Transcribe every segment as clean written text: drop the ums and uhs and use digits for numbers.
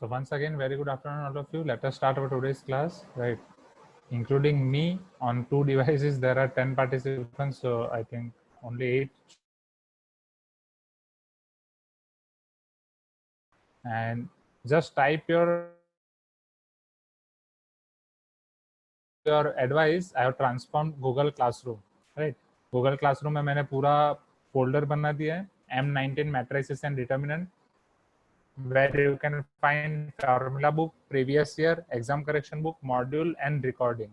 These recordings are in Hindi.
So once again, very good afternoon all of you. Let us start our today's class, right? Including me on 2 devices, there are 10 participants. So I think only 8 and just type your advice. I have transformed Google Classroom, right? Google Classroom में मैंने पूरा folder बना दिया है M19 matrices and determinant, where you can find formula book, previous year, exam correction book, module and recording,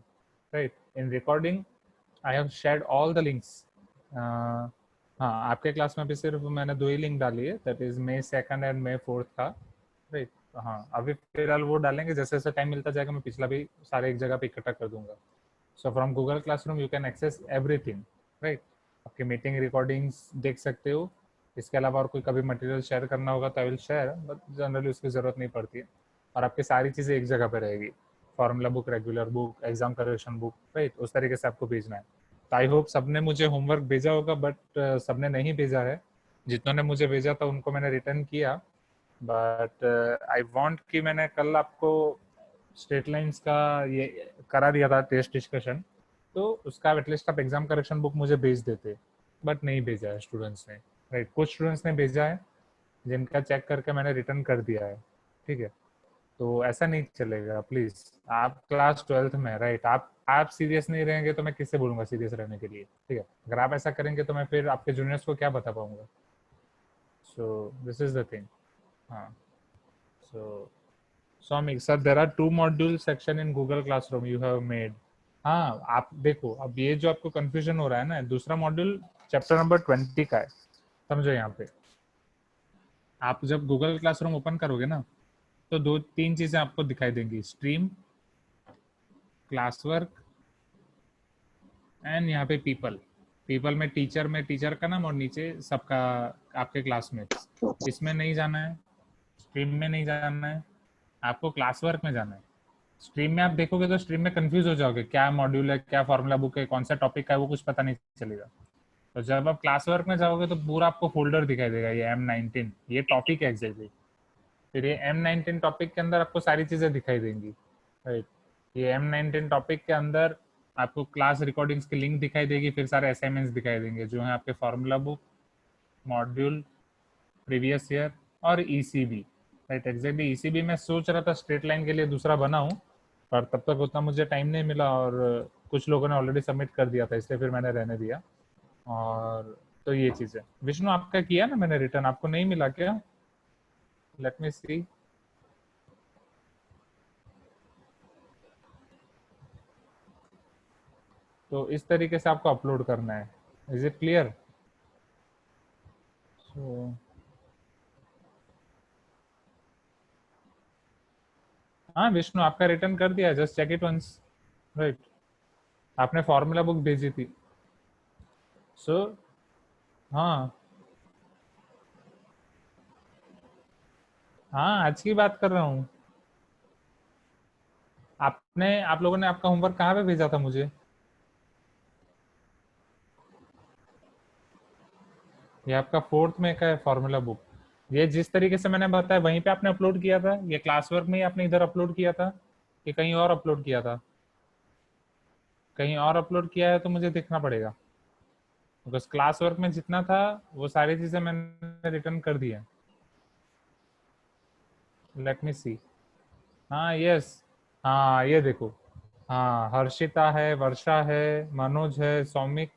right? In recording, I have shared all the links. हाँ, आपके क्लास में भी सिर्फ मैंने 2 ही लिंक डाली है, that is May 2 and May 4 का, राइट? हाँ, अभी फिलहाल वो डालेंगे, जैसे जैसे टाइम मिलता जाएगा मैं पिछला भी सारे एक जगह पे इकट्ठा कर दूंगा. So from Google classroom you can access everything, right? आपकी मीटिंग रिकॉर्डिंग्स देख सकते हो. इसके अलावा और कोई कभी मटेरियल शेयर करना होगा तो I will share, but generally उसकी ज़रूरत नहीं पड़ती है. और आपकी सारी चीज़ें एक जगह पे रहेगी. Formula book, regular book, exam correction book, right? उस तरीके से आपको भेजना है. तो आई होप सबने मुझे होमवर्क भेजा होगा, बट सबने नहीं भेजा है. जितनों ने मुझे भेजा था उनको मैंने रिटर्न किया, बट आई वांट कि मैंने कल आपको स्ट्रेट लाइंस का ये करा दिया था टेस्ट डिस्कशन, तो उसका एटलीस्ट आप एग्जाम करेक्शन बुक मुझे भेज देते, बट नहीं भेजा है स्टूडेंट्स ने, राइट? कुछ स्टूडेंट्स ने भेजा है जिनका चेक करके मैंने रिटर्न कर दिया है, ठीक है? तो ऐसा नहीं चलेगा प्लीज. आप क्लास 12th में, राइट? आप सीरियस नहीं रहेंगे तो मैं किससे बोलूंगा सीरियस रहने के लिए, ठीक है? अगर आप ऐसा करेंगे तो मैं फिर आपके जूनियर्स को क्या बता पाऊंगा. सो दिस इज द थिंग. हाँ, सो Swamik, sir, there are 2 module section in Google Classroom you have made. हाँ, आप देखो, अब ये जो आपको कंफ्यूजन हो रहा है ना, दूसरा मॉड्यूल चैप्टर नंबर 20 का है. समझो, यहाँ पे आप जब गूगल क्लासरूम ओपन करोगे ना, तो 2-3 चीजें आपको दिखाई देंगी: स्ट्रीम, क्लास वर्क एंड यहाँ पे पीपल. पीपल में टीचर का नाम और नीचे सबका, आपके क्लासमेट्स. इसमें नहीं जाना है, स्ट्रीम में नहीं जाना है, आपको क्लास वर्क में जाना है. स्ट्रीम में आप देखोगे तो स्ट्रीम में कंफ्यूज हो जाओगे, क्या मॉड्यूल है, क्या फॉर्मूला बुक है, कौन सा टॉपिक का है, वो कुछ पता नहीं चलेगा. तो जब आप क्लास वर्क में जाओगे तो पूरा आपको फोल्डर दिखाई देगा, ये M19 ये टॉपिक है एग्जैक्टली. फिर ये M19 टॉपिक के अंदर आपको सारी चीजें दिखाई देंगी, राइट? ये M19 टॉपिक के अंदर आपको क्लास रिकॉर्डिंग्स की लिंक दिखाई देगी, फिर सारे असाइनमेंट्स दिखाई देंगे जो है आपके formula book, module, previous year और ECB, राइट? एग्जैक्टली ECB मैं सोच रहा था स्ट्रेट लाइन के लिए दूसरा बनाऊं, पर तब तक उतना मुझे टाइम नहीं मिला, और कुछ लोगों ने ऑलरेडी सबमिट कर दिया था, इसलिए फिर मैंने रहने दिया. और तो ये चीज़ है. विष्णु, आपका किया ना मैंने रिटर्न, आपको नहीं मिला क्या? लेट मी सी. तो इस तरीके से आपको अपलोड करना है. Is it clear? सो हाँ विष्णु, आपका रिटर्न कर दिया है, just check it once, right? आपने फॉर्मूला बुक भेजी थी. सो हाँ हाँ, आज की बात कर रहा हूँ. आप लोगों ने आपका होमवर्क कहाँ पे भेजा था मुझे? ये आपका 4th में का है फॉर्मूला बुक. ये जिस तरीके से मैंने बताया वहीं पे आपने अपलोड किया था, ये क्लास वर्क में ही आपने इधर अपलोड किया था कि कहीं और अपलोड किया था? कहीं और अपलोड किया है तो मुझे देखना पड़ेगा, बिकॉज क्लास वर्क में जितना था वो सारी चीजें मैंने रिटर्न कर दी है. लेट मी सी. हाँ यस, हाँ ये देखो. हाँ, हर्षिता है, वर्षा है, मनोज है, सौमिक.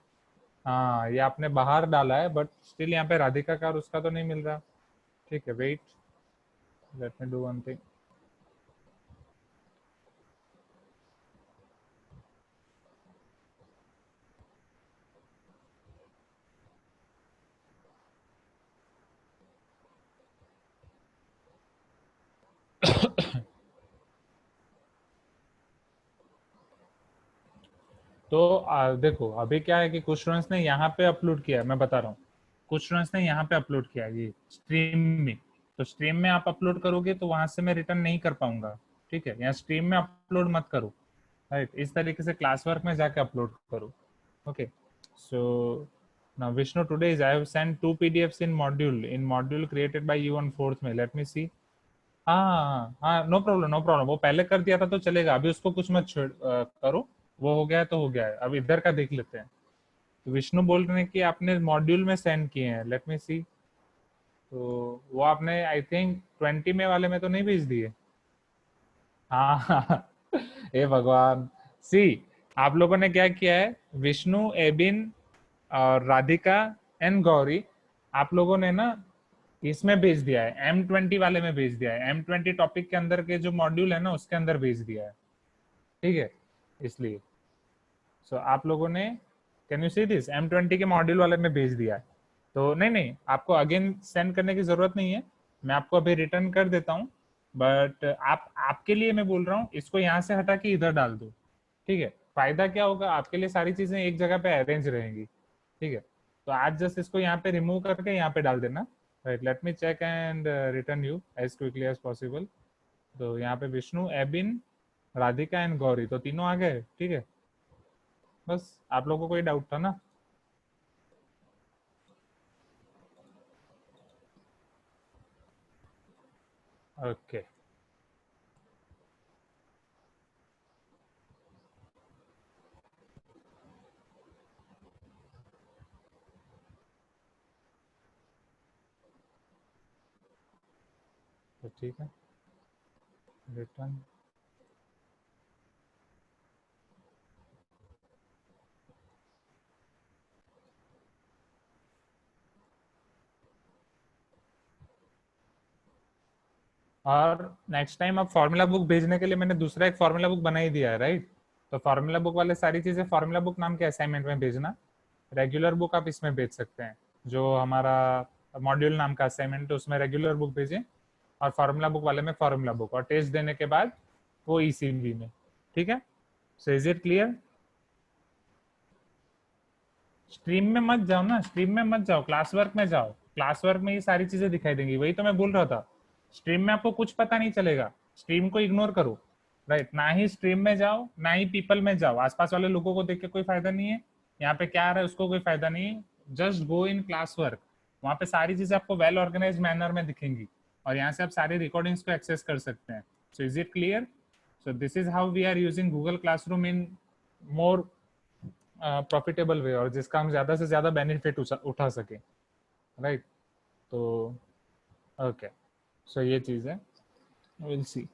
हाँ, ये आपने बाहर डाला है, बट स्टिल यहाँ पे राधिका का और उसका तो नहीं मिल रहा. ठीक है, wait, let me do one thing. तो देखो, अभी क्या है कि कुछ स्टूडेंट्स ने यहाँ पे अपलोड किया है, मैं बता रहा हूँ. कुछ स्टूडेंट्स ने यहाँ पे अपलोड किया है ये स्ट्रीम में. तो स्ट्रीम में आप अपलोड करोगे तो वहां से मैं रिटर्न नहीं कर पाऊंगा, ठीक है? यहाँ स्ट्रीम में अपलोड मत करो, राइट? इस तरीके से क्लास वर्क में जाके अपलोड करो. Okay, so now Vishnu, today I have sent 2 PDFs in module created by you on 4th May. Let me see. हाँ हाँ, नो प्रॉब्लम नो प्रॉब्लम, वो पहले कर दिया था तो चलेगा, अभी उसको कुछ मत करो। वो हो गया है तो हो गया है, अब इधर का देख लेते हैं। तो विष्णु बोल रहे हैं कि आपने मॉड्यूल में सेंड किए हैं, लेट मी सी। तो वो आपने आई थिंक 20 में वाले में तो नहीं भेज दिए। हाँ हे भगवान। सी, आप लोगों ने क्या किया है, विष्णु, एबिन और राधिका एंड गौरी, आप लोगों ने ना इसमें भेज दिया है, M20 वाले में भेज दिया है, M20 टॉपिक के अंदर के जो मॉड्यूल है ना उसके अंदर भेज दिया है, ठीक है। इसलिए सो आप लोगों ने, can you see this, M20 के मॉड्यूल वाले में भेज दिया है। तो नहीं नहीं, आपको अगेन सेंड करने की जरूरत नहीं है, मैं आपको अभी रिटर्न कर देता हूँ। बट आप, आपके लिए मैं बोल रहा हूँ इसको यहाँ से हटा के इधर डाल दो, ठीक है। फायदा क्या होगा, आपके लिए सारी चीजें एक जगह पे अरेंज रहेंगी, ठीक है। तो आज जस्ट इसको यहाँ पे रिमूव करके यहाँ पे डाल देना। Right, let me check and return you as quickly as possible. तो यहाँ पे विष्णु, एबिन, राधिका एंड गौरी, तो तीनों आ गए, ठीक है। बस आप लोगों को कोई डाउट था ना? ओके, तो ठीक है, रिटर्न। और नेक्स्ट टाइम अब फार्मूला बुक भेजने के लिए मैंने दूसरा एक फार्मूला बुक बना ही दिया है, राइट। तो फार्मूला बुक वाले सारी चीजें फार्मूला बुक नाम के असाइनमेंट में भेजना। रेगुलर बुक आप इसमें भेज सकते हैं, जो हमारा मॉड्यूल नाम का असाइनमेंट है उसमें रेगुलर बुक भेजें, और फार्मूला बुक वाले में फार्मूला बुक, और टेस्ट देने के बाद वो ईसीबी में, ठीक है। सो इज इट क्लियर? स्ट्रीम में मत जाओ ना, स्ट्रीम में मत जाओ, क्लास वर्क में जाओ, क्लास वर्क में ये सारी चीजें दिखाई देंगी, वही तो मैं बोल रहा था। स्ट्रीम में आपको कुछ पता नहीं चलेगा, स्ट्रीम को इग्नोर करो। राइट, ना ही स्ट्रीम में जाओ ना ही पीपल में जाओ, आसपास वाले लोगों को देख के कोई फायदा नहीं है, यहाँ पे क्या आ रहा है उसको कोई फायदा नहीं है। Just go in class work, वहाँ पे सारी चीजें आपको वेल ऑर्गेनाइज मैनर में दिखेंगी, और यहाँ से आप सारी रिकॉर्डिंग्स को एक्सेस कर सकते हैं। So is it clear? So this is how we are using Google classroom in more profitable way, और जिसका हम ज्यादा से ज्यादा बेनिफिट उठा सके, राइट। तो ओके, सो ये चीज है, विल सी।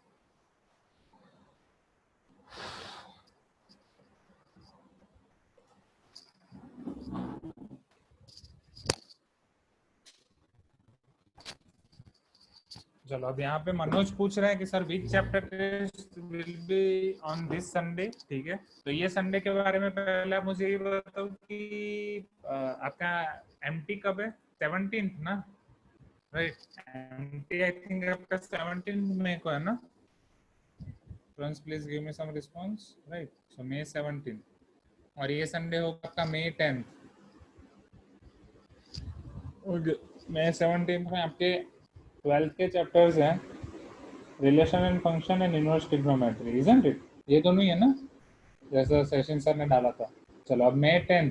चलो, अब यहाँ पे मनोज पूछ रहे हैं कि sir which chapter test will be on this Sunday, ठीक है। तो ये संडे के बारे में पहले आप मुझे ये बताओ कि आपका एमटी कब है? 17 ना? राइट, एमटी आई थिंक आपका 17 मई को है ना? Friends please give me some response. Right, so May 17, और ये संडे होगा आपका May 10। ओके, May 17 में आपके 12th के चैप्टर्स हैं, relation and function and inverse trigonometry, isn't it? ये दोनों ही है ना, जैसा सेशन सर ने डाला था। चलो अब May 10,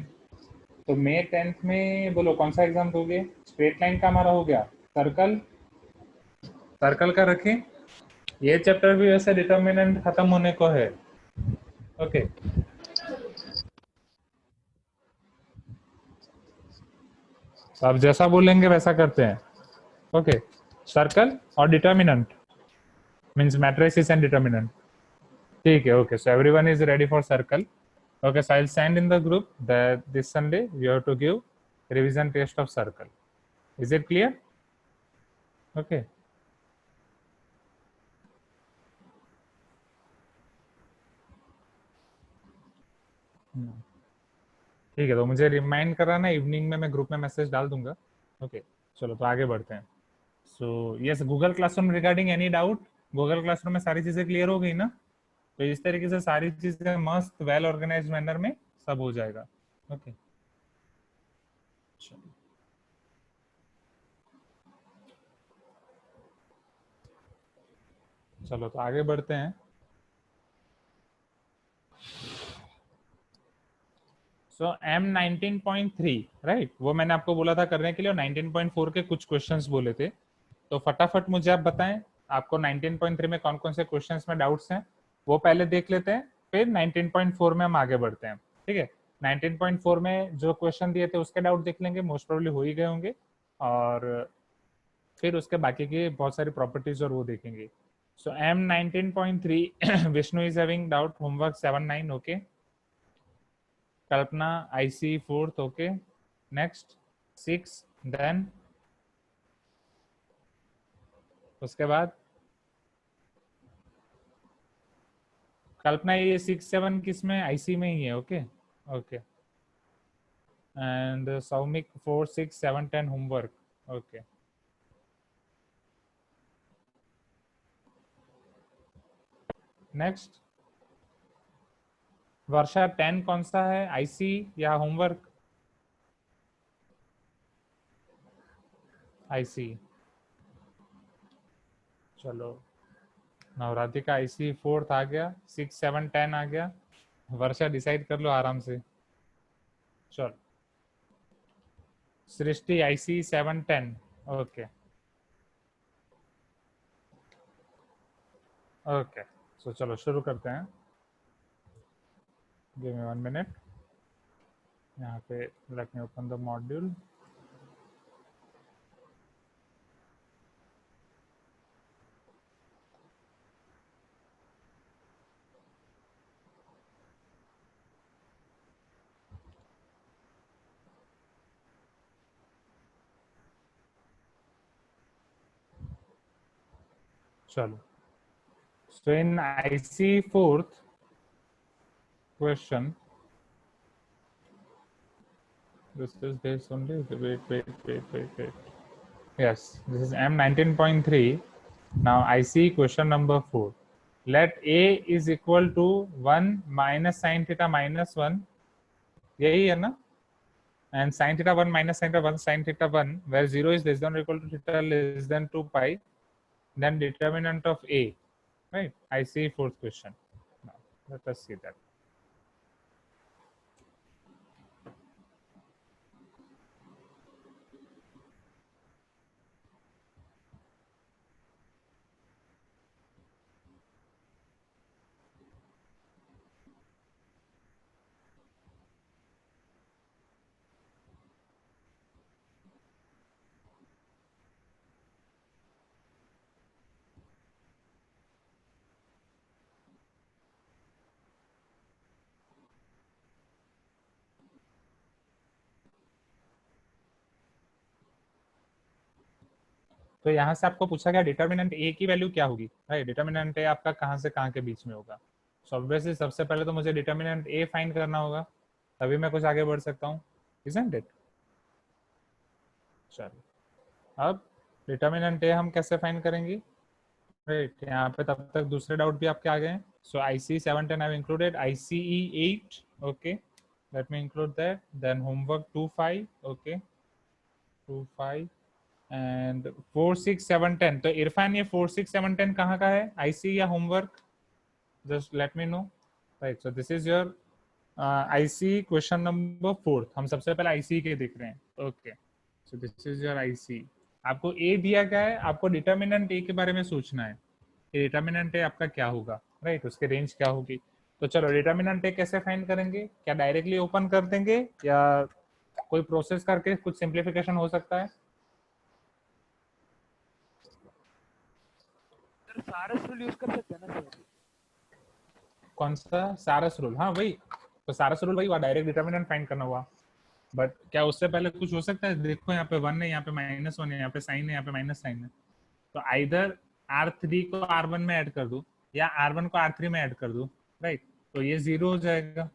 तो May 10 में बोलो कौन सा एग्जाम दोगे? स्ट्रेट लाइन का हमारा हो गया, सर्कल, सर्कल का रखें। ये चैप्टर भी वैसे डिटर्मिनेंट खत्म होने को है, ओके। तो आप जैसा बोलेंगे वैसा करते हैं, ओके। सर्कल और determinant means matrices and determinant, ठीक है, okay. So everyone is ready for circle, okay, so I'll send in the group that this Sunday you have to give revision test of circle. Is it clear? Okay, ठीक है, तो मुझे रिमाइंड कराना, इवनिंग में मैं ग्रुप में मैसेज डाल दूंगा, ओके। चलो तो आगे बढ़ते हैं। So yes, Google classroom regarding any doubt? Google classroom में सारी चीजें क्लियर हो गई ना? तो इस तरीके से सारी चीजें मस्त वेल ऑर्गेनाइज मैनर में सब हो जाएगा, ओके। चलो तो आगे बढ़ते हैं। सो M19.3, राइट, वो मैंने आपको बोला था करने के लिए, और 19.4 के कुछ क्वेश्चंस बोले थे। तो फटाफट मुझे आप बताएं, आपको 19.3 में कौन कौन से क्वेश्चंस में डाउट्स हैं वो पहले देख लेते हैं, फिर 19.4 में हम आगे बढ़ते हैं, ठीक है। 19.4 में जो क्वेश्चन दिए थे उसके डाउट देख लेंगे, मोस्ट प्रोबेबली हो ही गए होंगे, और फिर उसके बाकी की बहुत सारी प्रॉपर्टीज और वो देखेंगे। So M19.3 Vishnu is having doubt, homework 7-9, okay. Kalpana IC 4th, okay. Next 6, then उसके बाद कल्पना ये 6-7 किस में, IC में ही है, okay okay. And Soumik 4-6-7-10 homework, okay. Next Varsha 10 कौन सा है, IC या होमवर्क? IC। चलो नवरात्रि का IC 4th आ गया, 6-7-10 आ गया। वर्षा डिसाइड कर लो आराम से। चलो सृष्टि IC 7-10, ओके ओके। सो चलो शुरू करते हैं। Give me 1 minute. यहाँ पे let me open the module. चलो so in IC 4th question, this is based only, wait, yes, this is M19.3. Now IC question number 4. Let A is equal to 1 minus sin theta minus 1, यही है ना, and sin theta 1 minus sin theta 1, where 0 is less than or equal to theta less than 2 pi, then determinant of A, right? IC 4th question. Now let us see that. तो यहाँ से आपको पूछा गया डिटर्मिनेंट ए की वैल्यू क्या होगी, राइट? डिटर्मिनेंट ए आपका कहाँ से कहाँ के बीच में होगा। सो ऑब्वियसली सबसे पहले तो मुझे डिटर्मिनेंट ए फाइंड करना होगा, तभी मैं कुछ आगे बढ़ सकता हूँ, इजंट इट? चलो अब डिटर्मिनेंट ए हम कैसे फाइंड करेंगे, राइट? यहाँ पे तब तक दूसरे डाउट भी आपके आ गए हैं। So IC 7-10 I included, ICE 8, okay, let me include that, then homework 2-5, okay 2-5 and 4-6-7-10। तो इरफान ये 4-6-7-10 कहाँ का है, IC या homework? Just let me know, right? So this is your IC question number 4। हम सबसे पहले IC के देख रहे हैं, okay. So this is your IC। आपको A दिया गया है, आपको डिटर्मिनेंट A के बारे में सोचना है कि डिटर्मिनेंट A आपका क्या होगा, राइट? उसके रेंज क्या होगी। तो चलो डिटर्मिनेंट A कैसे फाइंड करेंगे, क्या डायरेक्टली ओपन कर देंगे या कोई प्रोसेस करके कुछ सिंप्लीफिकेशन हो सकता है? सारस रूल यूज कर सकते हैं ना सर? कौन सा सारस रूल? हाँ वही तो, सारस रूल वही हुआ, डायरेक्ट डिटर्मिनेंट फाइंड करना हुआ। बट क्या उससे पहले कुछ हो सकता है? देखो यहाँ पे 1 है, यहाँ पे -1 है, यहाँ पे साइन है, यहाँ पे माइनस साइन है। तो आइदर R3 को R1 में ऐड कर दूं या R1 को R3 में ऐड कर दूं, राइट? तो ये 0 हो जाएगा,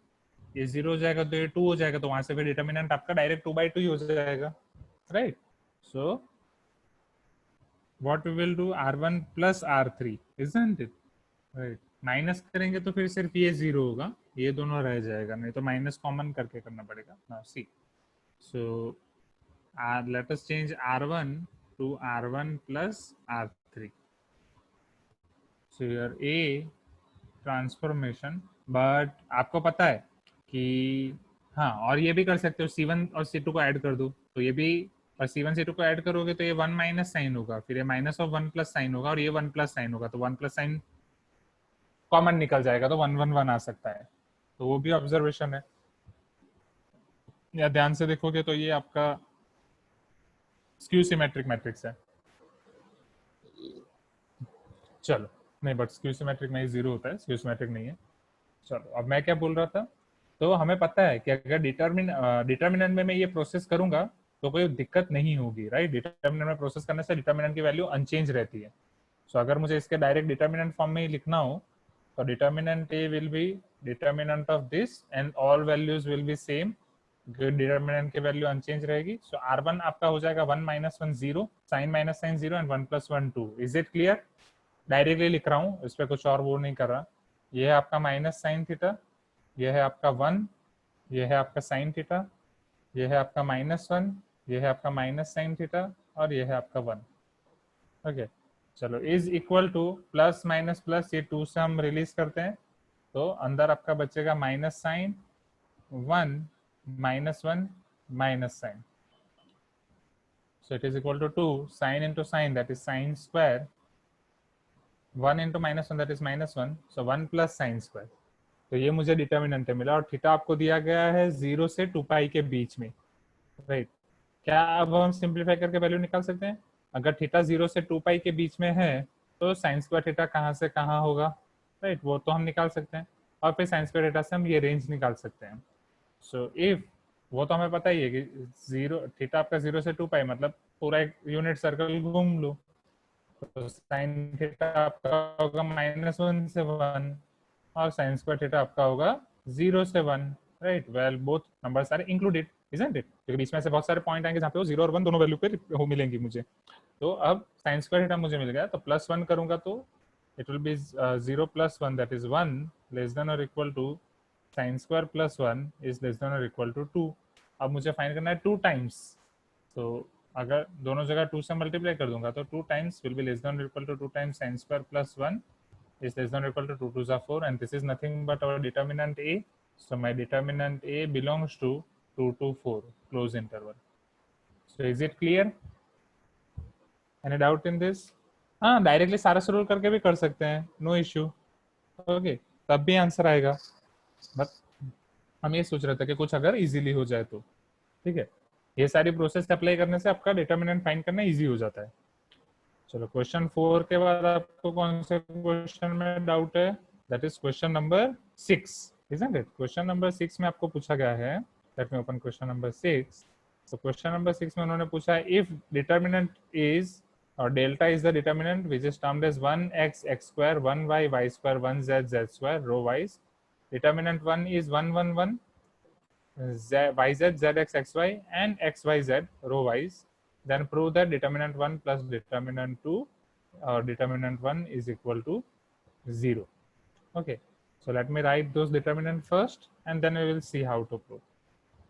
ये 0 हो जाएगा, तो ये 2 हो जाएगा, तो वहां से फिर डिटर्मिनेंट आपका डायरेक्ट 2/2 ही हो जाएगा, right? So what we will do, R1 plus R3, isn't it, right? Minus करेंगे तो फिर सिर्फ ये 0 होगा, ये दोनों रह जाएगा, नहीं तो माइनस कॉमन करके करना पड़ेगा। Now see, so let us change R1 to R1 plus R3. So your A transformation, but आपको पता है कि हाँ, और ये भी कर सकते हो, C1 और C2 को ऐड कर दो, तो ये भी और C1 C2 को ऐड करोगे तो ये 1 माइनस साइन होगा, फिर ये माइनस ऑफ 1 प्लस साइन होगा, और ये 1 प्लस साइन होगा, तो 1 प्लस साइन कॉमन निकल जाएगा, तो 1 1 1 आ सकता है। तो वो भी ऑब्जर्वेशन है, या ध्यान से देखोगे तो ये आपका स्क्यू सिमेट्रिक मैट्रिक्स है। चलो, नहीं, बट स्क्यू सिमेट्रिक में ही 0 होता है, स्क्यू सिमेट्रिक नहीं है। चलो, अब मैं क्या बोल रहा था, तो हमें पता है कि अगर डिटर्मिनेंट में मैं ये प्रोसेस करूंगा तो कोई दिक्कत नहीं होगी, राइट। डिटर्मिनेंट में प्रोसेस करने से डिटर्मिनेंट की वैल्यू अनचेंज रहती है। सो अगर मुझे इसके डायरेक्ट डिटर्मिनेंट फॉर्म में ही लिखना हो तो determinant A will be determinant of this and all values will be same, determinant की वैल्यू अनचेंज रहेगी। सो R1 आपका हो जाएगा 1 minus 1 0, sine minus sine 0 and 1 plus 1 2। Is it clear? Directly लिख रहा हूँ, इस पर कुछ और वो नहीं कर रहा। ये है आपका माइनस साइन थीटा, ये है आपका 1, ये है आपका साइन थीटा, ये है आपका -1, ये है आपका माइनस साइन थीटा, और ये है आपका 1। ओके, चलो, is equal two plus minus plus, ये 2 से हम रिलीज करते हैं, तो अंदर आपका बचेगा minus sine 1 -1 minus sine. So it is equal to 2 sine into sine, that is sine square, 1 into -1, that is -1, so 1 plus sine square। तो ये मुझे डिटर्मिनेंट मिला, और थीटा आपको दिया गया है 0 से 2 पाई के बीच में, राइट। क्या अब हम सिंप्लीफाई करके वैल्यू निकाल सकते हैं? अगर थीटा 0 से 2 पाई के बीच में है तो साइन स्क्वायर थीटा कहाँ से कहाँ होगा, राइट, वो तो हम निकाल सकते हैं, और फिर साइन स्क्वायर थीटा से हम ये रेंज निकाल सकते हैं। सो इफ, वो तो हमें पता ही है कि 0 थीटा आपका 0 से 2 पाई मतलब पूरा एक यूनिट सर्कल घूम लो, तो साइन थीटा आपका होगा -1 से 1, और साइन स्क्वायर थीटा आपका होगा 0 से 1, right. Well, both numbers are included, isn't it? क्योंकि बीच में से बहुत सारे पॉइंट आएंगे जहाँ पे वो 0 और 1 दोनों वैल्यू पे हो मिलेंगी मुझे। तो अब साइन स्क्वायर थीटा मुझे मिल गया, तो +1 करूंगा तो it will be 0 + 1, that is 1 less than और equal to sine square +1 is less than और इक्वल टू 2। अब मुझे फाइंड करना है 2 टाइम्स, तो अगर दोनों जगह 2 से मल्टीप्लाई कर दूंगा तो 2 times will be less than और equal to 2 times sine square +1 is less than or equal to 2 2s are 4, and this is nothing but our determinant A. So my determinant A belongs to 2 to 4 close interval. So is it clear? Any doubt in this? हाँ, डायरेक्टली सारा रूल करके भी कर सकते हैं, नो इश्यू। ओके, तब भी आंसर आएगा, बट हम ये सोच रहे थे कि कुछ अगर इजीली हो जाए तो ठीक है। ये सारी प्रोसेस अप्लाई करने से आपका डिटर्मिनेंट फाइंड करना इजी हो जाता है। चलो, क्वेश्चन 4 के बाद आपको कौन से क्वेश्चन में डाउट है? That is question number 6, isn't it? Question number 6 में आपको पूछा गया है, let me open question number 6। तो क्वेश्चन नंबर 6 में उन्होंने पूछा है इफ डिटर्मिनेंट इज और delta is the determinant which is termed as 1x x square 1y y square 1z z square row wise, determinant 1 is 1 1 1 yz zx xy and xyz row wise, then prove that determinant 1 plus determinant 2 or determinant 1 is equal to 0. Okay, so let me write those determinant first and then we will see how to prove.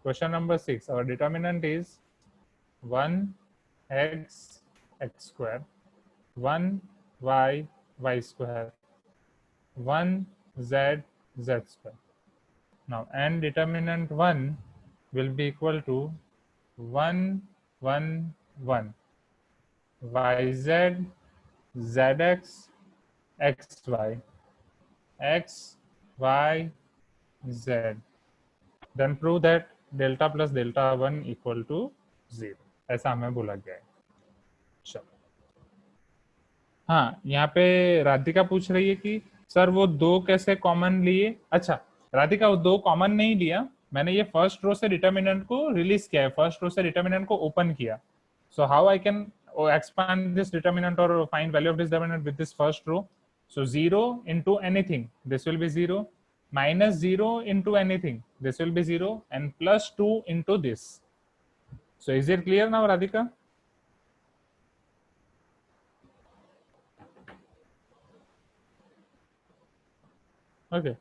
Question number 6, our determinant is 1x x square 1y y square 1z z square. Now, and determinant 1 will be equal to 1 1 1 yz zx xy x y z, then prove that delta plus delta 1 equal to 0, ऐसा हमें बोला गया है। चलो, हाँ, यहाँ पे राधिका पूछ रही है कि सर वो 2 कैसे कॉमन लिए? अच्छा राधिका, वो 2 कॉमन नहीं लिया, मैंने ये फर्स्ट रो से डिटर्मिनेंट को रिलीज किया है, फर्स्ट रो से डिटर्मिनेंट को ओपन किया। So how I can expand this determinant or find value of this determinant with this first row? So 0 into anything, this will be 0, minus 0 into anything, this will be 0, and plus 2 into this. So is it clear now, Radhika? Okay,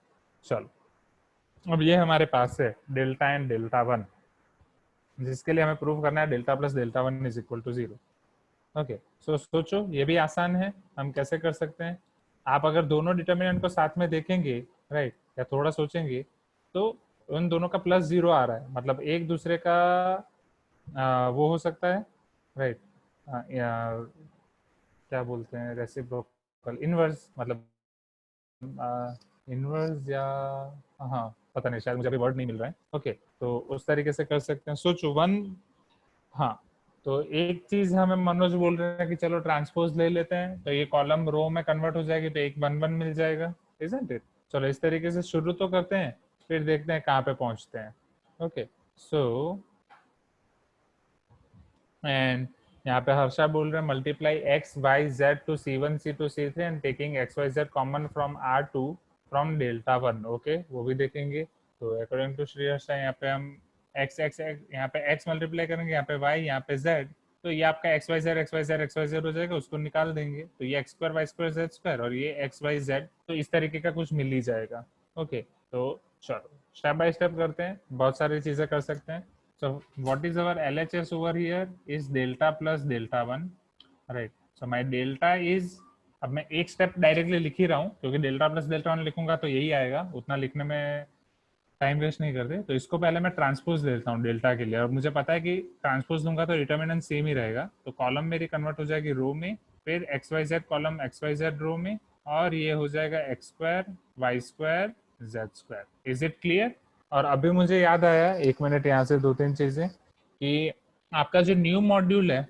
चलो, अब ये हमारे पास है डेल्टा एंड डेल्टा 1, जिसके लिए हमें प्रूव करना है delta plus delta 1 is equal to 0। Okay, so सोचो, ये भी आसान है, हम कैसे कर सकते हैं? आप अगर दोनों डिटर्मिनेंट को साथ में देखेंगे, राइट, या थोड़ा सोचेंगे, तो उन दोनों का +0 आ रहा है, मतलब एक दूसरे का वो हो सकता है, राइट, या क्या बोलते हैं, रेसिप्रोकल, इनवर्स, मतलब इनवर्स या, हाँ पता नहीं, शायद मुझे अभी वर्ड नहीं मिल रहा है। ओके, तो उस तरीके से कर सकते हैं। सोचो वन, हाँ, तो एक चीज हमें मनोज बोल रहे हैं कि चलो ट्रांसपोज ले लेते हैं, तो ये कॉलम रो में कन्वर्ट हो जाएगी, तो एक वन वन मिल जाएगा, इजंट इट? चलो इस तरीके से शुरू तो करते हैं, फिर देखते हैं कहाँ पे पहुंचते हैं। ओके, सो एंड यहाँ पे हर्षा बोल रहे हैं multiply X Y Z to C1 C2 C3 and taking x Y Z common from R2 from delta one. Okay, वो भी देखेंगे। तो अकॉर्डिंग टू श्री हर्षा यहाँ पे हम एक्स एक्स यहाँ पे एक्स मल्टीप्लाई करेंगे, यहाँ पे वाई, यहाँ पे जेड, तो ये आपका X Y Z X Y Z X Y Z हो जाएगा, उसको निकाल देंगे, तो ये X square Y square Z square और ये एक्स वाई जेड, तो इस तरीके का कुछ मिल ही जाएगा। ओके, तो चलो स्टेप बाय स्टेप करते हैं, बहुत सारी चीजें कर सकते हैं। So what is our LHS over here is delta plus delta 1, right? So my delta is, अब मैं एक स्टेप डायरेक्टली लिख ही रहा हूँ क्योंकि डेल्टा प्लस डेल्टा 1 लिखूंगा तो यही आएगा, उतना लिखने में टाइम वेस्ट नहीं करते। तो इसको पहले मैं ट्रांसपोज देता हूँ डेल्टा के लिए, और मुझे पता है कि ट्रांसपोज दूंगा तो डिटर्मिनेंट सेम ही रहेगा, तो कॉलम मेरी कन्वर्ट हो जाएगी रो में, फिर x Y z column x Y z row में, और ये हो जाएगा x square Y square Z square. Is it clear? और अभी मुझे याद आया, एक मिनट, यहाँ से दो तीन चीजें, कि आपका जो न्यू मॉड्यूल है,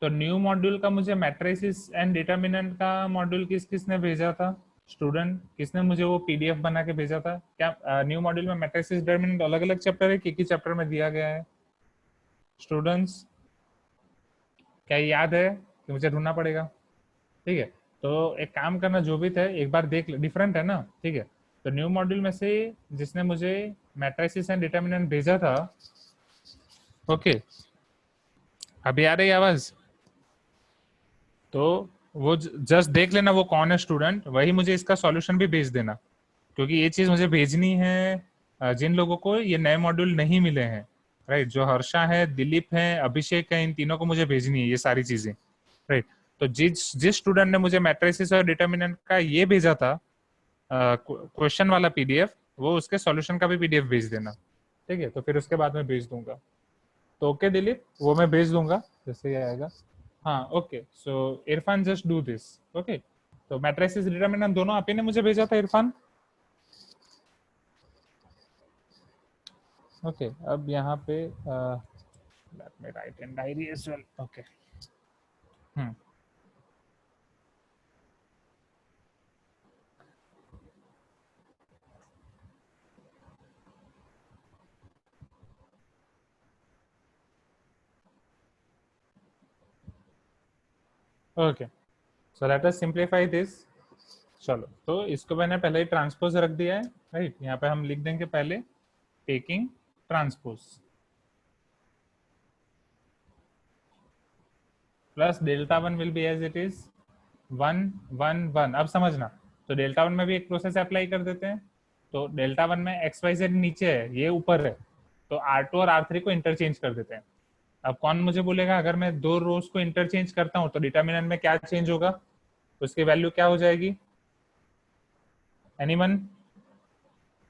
तो न्यू मॉड्यूल का मुझे मैट्रिसेस एंड डिटर्मिनेंट का मॉड्यूल किसने भेजा था? स्टूडेंट किसने मुझे वो पीडीएफ बना के भेजा था? क्या न्यू मॉड्यूल में मैट्रिसेस डिटर्मिनेंट अलग अलग चैप्टर है कि एक ही चैप्टर में दिया गया है? स्टूडेंट्स, क्या याद है कि मुझे ढूंढना पड़ेगा? ठीक है, तो एक काम करना, जो भी थे एक बार देख, डिफरेंट है ना, ठीक है। तो न्यू मॉड्यूल में से जिसने मुझे मैट्रिसेस एंड डिटर्मिनेंट भेजा था, ओके, अभी आ रही आवाज? तो वो जस्ट देख लेना वो कौन है स्टूडेंट, वही मुझे इसका सॉल्यूशन भी भेज देना, क्योंकि ये चीज मुझे भेजनी है जिन लोगों को ये नए मॉड्यूल नहीं मिले हैं, राइट? जो हर्षा है, दिलीप है, अभिषेक है, इन तीनों को मुझे भेजनी है ये सारी चीजें, राइट? तो जिस जिस स्टूडेंट ने मुझे मैट्रिसेस और डिटर्मिनेंट का ये भेजा था क्वेश्चन वाला पीडीएफ, वो उसके सॉल्यूशन का भी पीडीएफ भेज देना, ठीक है? तो फिर उसके बाद में भेज दूंगा। तो ओके दिलीप, वो मैं भेज दूंगा जैसे ही आएगा। हाँ okay, so Irfan just do this. Okay, तो मैट्रिसेस डिटरमिनेंट दोनों आप ही ने मुझे भेजा था इरफान? ओके, अब यहाँ पे let me write in diary as well. Okay, okay, so let us simplify this. चलो, तो इसको मैंने पहले ही ट्रांसपोज रख दिया है, राइट? यहाँ पे हम लिख देंगे पहले taking transpose plus delta one will be as it is 1 1 1। अब समझना, तो डेल्टा वन में भी एक प्रोसेस अप्लाई कर देते हैं। तो डेल्टा वन में एक्स वाई जेड नीचे है, ये ऊपर है, तो R2 और R3 को इंटरचेंज कर देते हैं। अब कौन मुझे बोलेगा अगर मैं दो रोज को इंटरचेंज करता हूँ तो डिटर्मिनेंट में क्या चेंज होगा, उसकी वैल्यू क्या हो जाएगी? एनीवन?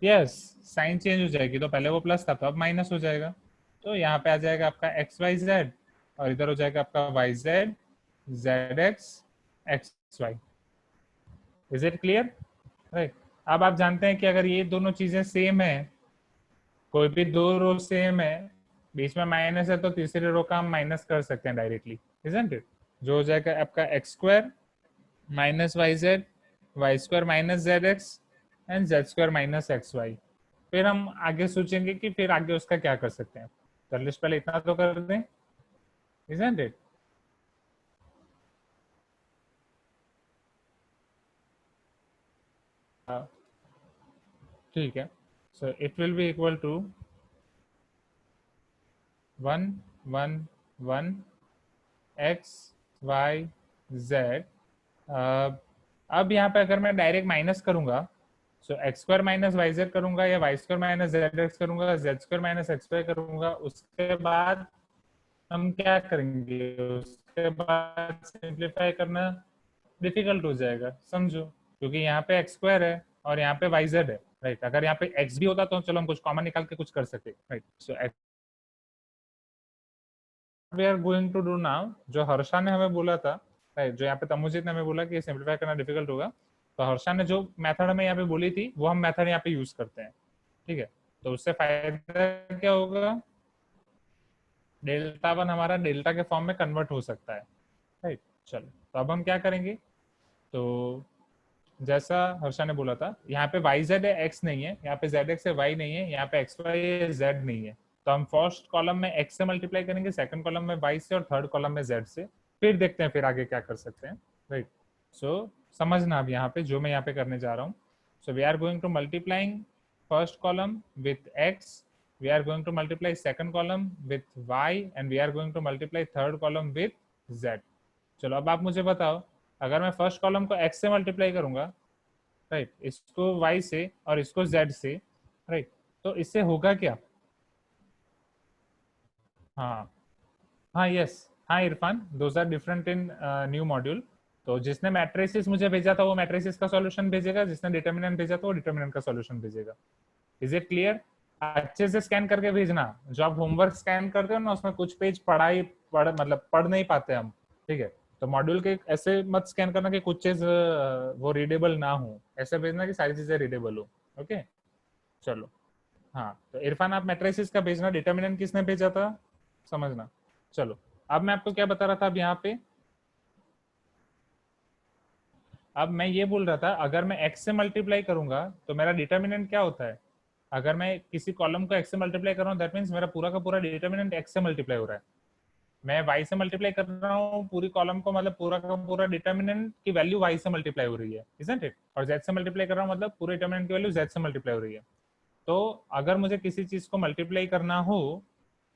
यस, साइन चेंज हो जाएगी, तो पहले वो प्लस था तो अब माइनस हो जाएगा। तो यहाँ पे आ जाएगा आपका एक्स वाई जेड, और इधर हो जाएगा आपका Y Z Z X X Y. Is it clear? Right, अब आप जानते हैं कि अगर ये दोनों चीजें सेम है, कोई भी दो रो सेम है, बीच में माइनस है, तो तीसरी रो का हम माइनस कर सकते हैं डायरेक्टली, इजंट इट? जो हो जाएगा आपका X square minus Y square minus Z X and Z square minus x Y. फिर हम आगे सोचेंगे कि फिर आगे उसका क्या कर सकते हैं, तो लिस्ट पहले इतना तो कर दें, इजंट इट? ठीक है, so it will be equal to 1 1 1 x Y z. अब यहाँ पे अगर मैं डायरेक्ट माइनस करूंगा, so x square minus y z करूंगा, या y square minus Z x करूंगा, z square minus x y करूंगा, उसके बाद हम क्या करेंगे? उसके बाद सिंप्लीफाई करना डिफिकल्ट हो जाएगा, समझो, क्योंकि यहाँ पे एक्स स्क्वायर है और यहाँ पे वाई जेड है, राइट? अगर यहाँ पे एक्स भी होता तो चलो हम कुछ कॉमन निकाल के कुछ कर सकते, right? So we are going to do now, जो हर्षा ने हमें बोला था, राइट, जो यहाँ पे तमुजीत ने हमें बोला कि सिंप्लीफाई करना डिफिकल्ट होगा, तो हर्षा ने जो मेथड हमें यहाँ पे बोली थी वो हम मेथड यहाँ पे यूज करते हैं, ठीक है। तो उससे फायदा क्या होगा, डेल्टा वन हमारा डेल्टा के फॉर्म में कन्वर्ट हो सकता है, राइट। चलो, तो अब हम क्या करेंगे, तो जैसा हर्षा ने बोला था, यहाँ पे वाई जेड है, एक्स नहीं है, यहाँ पे जेड एक्स है, वाई नहीं है, यहाँ पे एक्स वाई है, जेड नहीं है। तो हम फर्स्ट कॉलम में एक्स से मल्टीप्लाई करेंगे, सेकंड कॉलम में वाई से, और थर्ड कॉलम में जेड से। फिर देखते हैं फिर आगे क्या कर सकते हैं, राइट। सो समझना अब यहाँ पे जो मैं यहाँ पे करने जा रहा हूँ। So we are going to multiplying first column with X, we are going to multiply second column with y, and we are going to multiply third column with z। चलो अब आप मुझे बताओ, अगर मैं फर्स्ट कॉलम को x से मल्टीप्लाई करूंगा, राइट, इसको y से और इसको z से, राइट, तो इससे होगा क्या। हाँ हाँ, यस, हाँ Irfan, those are different in new module. तो जिसने मैट्रिसेस मुझे भेजा था वो मैट्रिसेस का सॉल्यूशन भेजेगा, जिसने डिटर्मिनेंट भेजा था वो डिटर्मिनेंट का सॉल्यूशन भेजेगा। Is it clear. अच्छे से स्कैन करके भेजना, जो आप होमवर्क स्कैन करते हो ना उसमें कुछ पेज मतलब पढ़ नहीं पाते हम, ठीक है। तो मॉड्यूल के ऐसे मत स्कैन करना कि कुछ चीज वो रीडेबल ना हो, ऐसे भेजना कि सारी चीजें रीडेबल हो। ओके चलो, हाँ तो इरफान आप मैट्रिसेस का भेजना, डिटर्मिनेंट किसने भेजा था समझना। चलो अब मैं आपको क्या बता रहा था, अब यहाँ पे अब मैं ये बोल रहा था, अगर मैं x से मल्टीप्लाई करूंगा तो मेरा डिटर्मिनेंट क्या होता है। अगर मैं किसी कॉलम को x से मल्टीप्लाई कर रहा हूँ, दैट मीन्स मेरा पूरा का पूरा डिटर्मिनेंट x से मल्टीप्लाई हो रहा है। मैं y से मल्टीप्लाई कर रहा हूँ पूरी कॉलम को, मतलब पूरा का पूरा डिटर्मिनेंट की वैल्यू y से मल्टीप्लाई हो रही है, इजंट इट। और z से मल्टीप्लाई कर रहा हूँ मतलब पूरे डिटर्मिनेंट की वैल्यू z से मल्टीप्लाई हो रही है। तो अगर मुझे किसी चीज को मल्टीप्लाई करना हो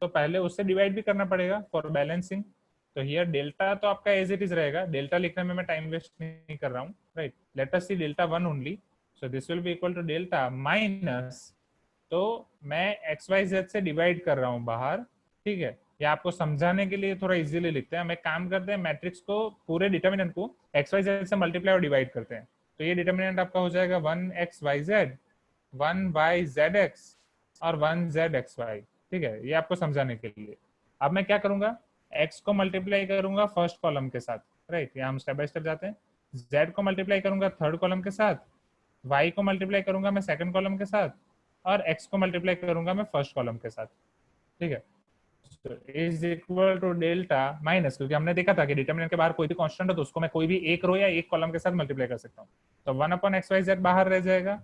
तो पहले उससे डिवाइड भी करना पड़ेगा फॉर बैलेंसिंग। तो हियर डेल्टा तो आपका एज इट इज रहेगा, डेल्टा लिखने में मैं टाइम वेस्ट नहीं कर रहा हूँ, right. Let us see delta one only, so this will be equal to delta minus, तो मैं एक्स वाई जेड से डिवाइड कर रहा हूँ बाहर, ठीक है। ये आपको समझाने के लिए थोड़ा इजीली लिखते हैं, हम एक काम करते हैं, मैट्रिक्स को पूरे डिटर्मिनेंट को एक्स वाई जेड से मल्टीप्लाई और डिवाइड करते हैं। तो ये डिटर्मिनेंट आपका हो जाएगा 1 y और 1 z x y, ठीक है, ये आपको समझाने के लिए। अब मैं क्या करूंगा, x को मल्टीप्लाई करूंगा फर्स्ट कॉलम के साथ, राइट, यहाँ हम स्टेप बाय स्टेप जाते हैं। z को मल्टीप्लाई करूंगा थर्ड कॉलम के साथ, y को मल्टीप्लाई करूंगा मैं सेकंड कॉलम के साथ, और x को मल्टीप्लाई करूंगा मैं फर्स्ट कॉलम के साथ, ठीक है। Is equal to delta minus, क्योंकि हमने देखा था कि डिटर्मिनेंट के बाहर कोई भी कांस्टेंट हो तो उसको मैं कोई भी एक रो या एक कॉलम के साथ मल्टीप्लाई कर सकता हूँ। तो 1/xyz बाहर रह जाएगा,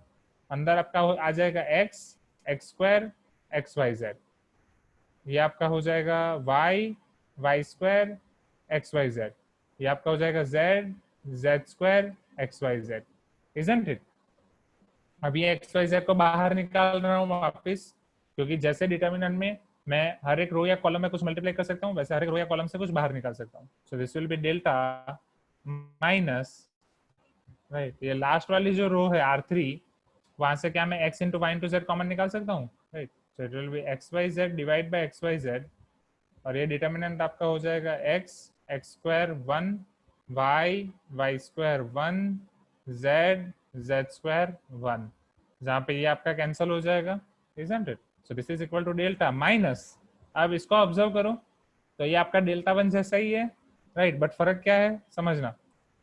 अंदर आपका आ जाएगा x² xyz, ये आपका हो जाएगा y² xyz, ये आपका हो जाएगा z² xyz, इजंट इट। अब ये xyz को बाहर निकाल रहा हूँ वापिस, क्योंकि जैसे डिटर्मिनेंट में मैं हर एक रो या कॉलम में कुछ मल्टीप्लाई कर सकता हूँ, वैसे हर एक रो या कॉलम से कुछ बाहर निकाल सकता हूँ। सो this will B delta minus, right, ये लास्ट वाली जो रो है R3, वहां से क्या मैं x into Y into Z common निकाल सकता हूँ, right. So it will be xyz divide by xyz, और ये डिटर्मिनेंट आपका हो जाएगा x² 1 y² 1 z² 1, जहाँ पे ये आपका कैंसिल हो जाएगा, isn't it. So this is equal to delta minus, अब इसको ऑब्जर्व करो, तो ये आपका डेल्टा वन जैसा ही है, राइट, बट फर्क क्या है समझना,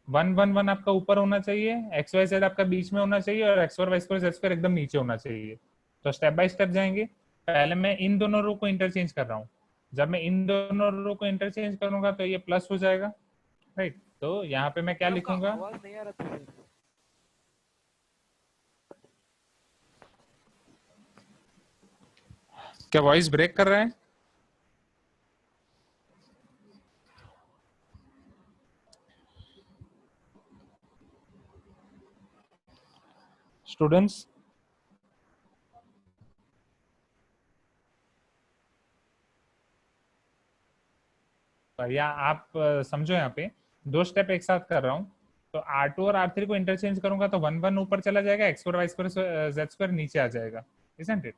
1 1 1 आपका ऊपर होना चाहिए, एक्स वाई जेड आपका बीच में होना चाहिए, और x4 y² z² एकदम नीचे होना चाहिए। तो स्टेप बाय स्टेप जाएंगे, पहले मैं इन दोनों रो को इंटरचेंज कर रहा हूँ, जब मैं इन दोनों रो को इंटरचेंज करूंगा तो ये प्लस हो जाएगा, राइट। तो यहाँ पे मैं क्या लिखूंगा, आवाज नहीं आ रहा था सर। क्या वॉइस ब्रेक कर रहा है स्टूडेंट्स। या आप समझो, यहाँ पे दो स्टेप एक साथ कर रहा हूँ, तो R2 और R3 को इंटरचेंज करूंगा तो 1 1 ऊपर चला जाएगा, x4 y² z² नीचे आ जाएगा, इजंट इट।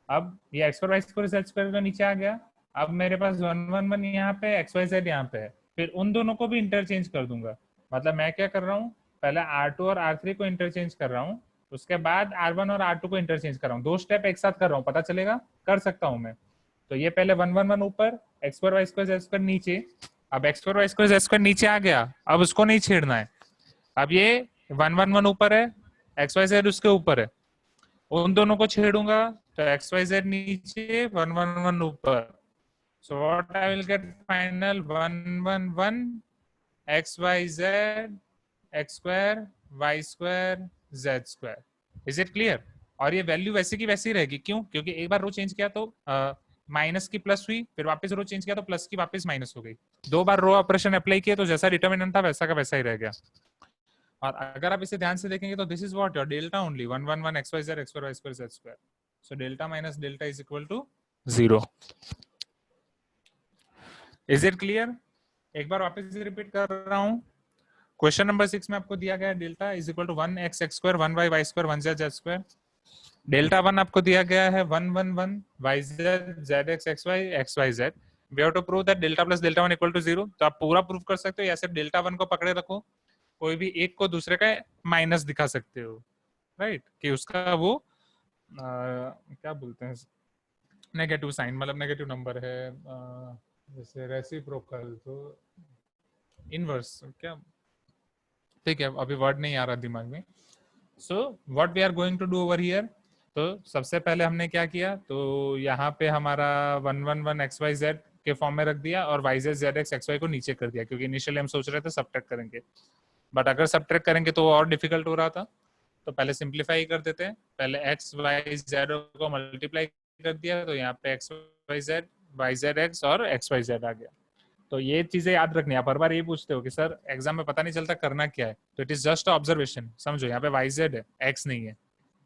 अब ये x4 y² z² तो नीचे आ गया, अब मेरे पास 1 1 1 यहाँ पे, x y z यहाँ पे है, फिर उन दोनों को भी इंटरचेंज कर दूंगा। मतलब मैं क्या कर रहा हूँ, पहले R2 और R3 को इंटरचेंज कर रहा हूँ, उसके बाद R1 और R2 को इंटरचेंज कर रहा हूँ, दो स्टेप एक साथ कर रहा हूँ, पता चलेगा, कर सकता हूँ मैं। तो ये पहले 1 1 1 ऊपर, X square Y square Z square नीचे, अब X square Y square Z square नीचे आ गया, अब उसको नहीं छेड़ना है। अब ये 1 1 1 ऊपर है, एक्स वाई जेड उसके ऊपर है, उन दोनों को छेड़ूंगा तो एक्स वाई जेड नीचे 1 1 1 ऊपर। So what I will get final 1 1 1 x Y Z x square Y square Z square. Is it clear? और ये वैल्यू वैसे की वैसी रहेगी, क्यों? क्योंकि एक बार रो चेंज किया तो माइनस की प्लस हुई, फिर वापस रो चेंज किया तो प्लस की वापस माइनस हो गई। दो बार रो ऑपरेशन अप्लाई किया तो जैसा डिटरमिनेंट था वैसा का वैसा ही रह गया। और अगर आप इसे ध्यान से देखेंगे तो this is what your delta only 1 1 1 x Y Z x square Y square Z square. So delta minus delta is equal to 0। Is it clear? एक बार वापस रिपीट कर रहा हूं। क्वेश्चन नंबर 6 में आपको दिया गया है delta is equal to 1 x x square 1 Y Y square 1 Z Z square. Delta 1 आपको दिया गया है 1 1 1 Y Z Z X Y Z. We have to prove that delta plus delta 1 equal to 0। तो आप पूरा प्रूव कर सकते हो या सिर्फ डेल्टा 1 को पकड़े रखो, कोई भी एक को दूसरे का माइनस दिखा सकते हो, राइट? कि उसका वो क्या बोलते हैं, नेगेटिव साइन, मतलब नेगेटिव नंबर है, जैसे रेसिप्रोकल, तो इनवर्स क्या, ठीक है अभी वर्ड नहीं आ रहा दिमाग में। So what we are going to do over here, तो सबसे पहले हमने क्या किया, तो यहाँ पे हमारा 1 1 1 एक्स वाई जेड के फॉर्म में रख दिया और Y Z Z X X Y को नीचे कर दिया, क्योंकि इनिशियली हम सोच रहे थे सब्ट्रैक्ट करेंगे, बट अगर सब्ट्रैक्ट करेंगे तो और डिफिकल्ट हो रहा था, तो पहले सिंप्लीफाई कर देते हैं। पहले एक्स वाई जेड को मल्टीप्लाई कर दिया, तो यहाँ पे एक्स वाई जेड एक्स और एक्स वाई जेड आ गया। तो ये चीजें याद रखनी है। आप हर बार ये पूछते हो कि सर एग्जाम में पता नहीं चलता करना क्या है, तो इट इज जस्ट ऑब्जर्वेशन। समझो यहाँ पे वाई जेड है, एक्स नहीं है,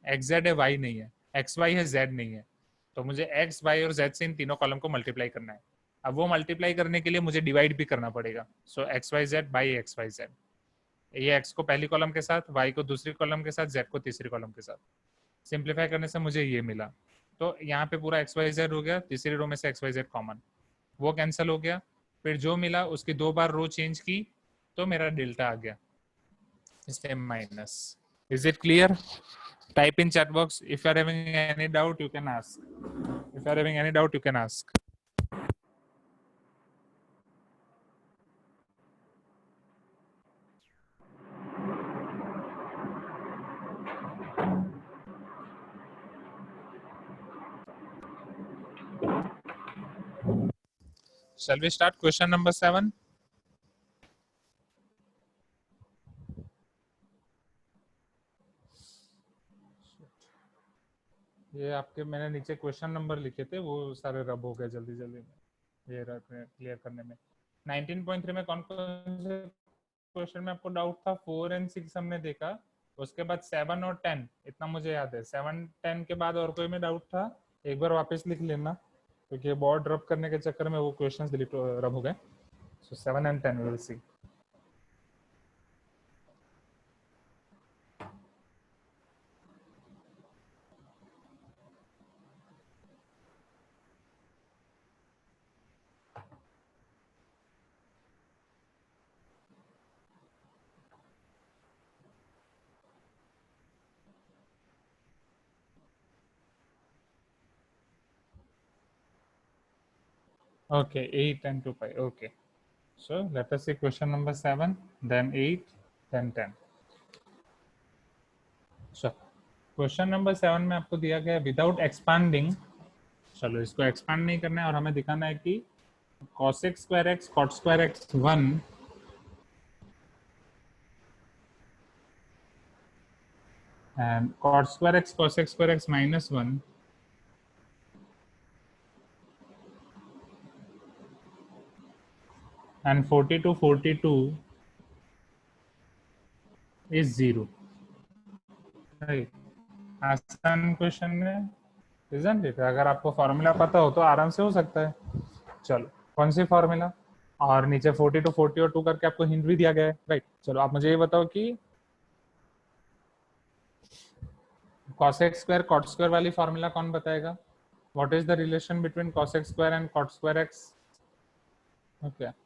एक्स जेड है, वाई नहीं है, एक्स वाई है, जेड नहीं है, तो मुझे एक्स वाई और जेड से इन तीनों कॉलम को मल्टीप्लाई करना है। अब वो मल्टीप्लाई करने के लिए मुझे डिवाइड भी करना पड़ेगा। So x Y z by x Y z, ये एक्स को पहली कॉलम के साथ, वाई को दूसरी कॉलम के साथ, जेड को तीसरी कॉलम के साथ। सिंप्लीफाई करने से मुझे ये मिला। तो यहाँ पे पूरा एक्स वाई जेड हो गया, तीसरी रो में से एक्स वाई जेड कॉमन, वो कैंसिल हो गया। फिर जो मिला उसकी दो बार रो चेंज की तो मेरा डेल्टा आ गया, इससे minus. Is it clear? Type in chat box if you are having any doubt, you can ask. If you are having any doubt, you can ask. Shall we start question number 7? ये आपके मैंने नीचे क्वेश्चन नंबर लिखे थे, वो सारे रब हो गए जल्दी जल्दी में, ये क्लियर करने में। 19.3 में कौन कौन से क्वेश्चन में आपको डाउट था? 4 और 6 हमने देखा, उसके बाद 7 और 10 इतना मुझे याद है। 7 10 के बाद और कोई में डाउट था? एक बार वापस लिख लेना, क्योंकि बोर्ड ड्रॉप करने के चक्कर में वो क्वेश्चंस डिलीट रब हो गए। सो 7 and 10 will see. Okay, 8 and 2 pi. Okay. So let us see question number 7, then 8, then 10. So question number 7 में आपको दिया गया विदाउट एक्सपांडिंग, चलो इसको एक्सपांड नहीं करना है और हमें दिखाना है कि cosec square x cot square x 1 and cot square x cosec square x minus 1 and 42 is 0. Right. आसान क्वेश्चन है, isn't it? अगर आपको फॉर्मूला पता हो तो आराम से हो सकता है। चलो कौन सी फॉर्मूला, और नीचे 42 40 और 2 करके आपको हिंट भी दिया गया है, राइट? चलो आप मुझे ये बताओ कि cosec स्क्वायर cot स्क्वायर वाली फॉर्मूला कौन बताएगा? What is the relation between cosec square and cot square x? Okay,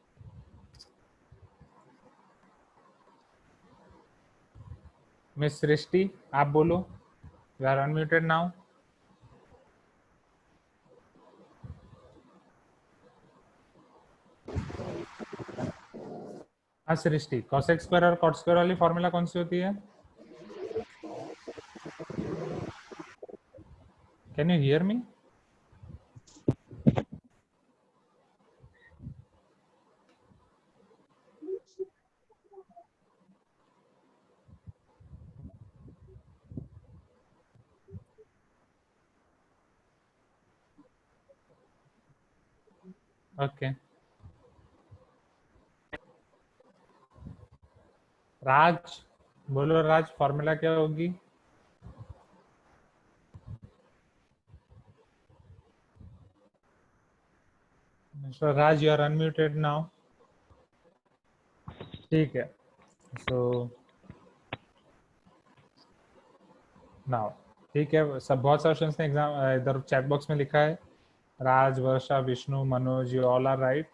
miss Srishti आप बोलो, यू आर अनम्यूटेड नाउ। हाँ सृष्टि, cosec स्क्वायर और cot स्क्वायर वाली फॉर्मूला कौन सी होती है? Can you hear me? Okay, Raj बोलो, राज फॉर्मूला क्या होगी? Mister Raj, you are unmuted now. ठीक है, सो नाउ ठीक है, सब बहुत सारे स्टूडेंट्स ने एग्जाम इधर चैट बॉक्स में लिखा है। Raj, Varsha, Vishnu, Manoj, you all are right.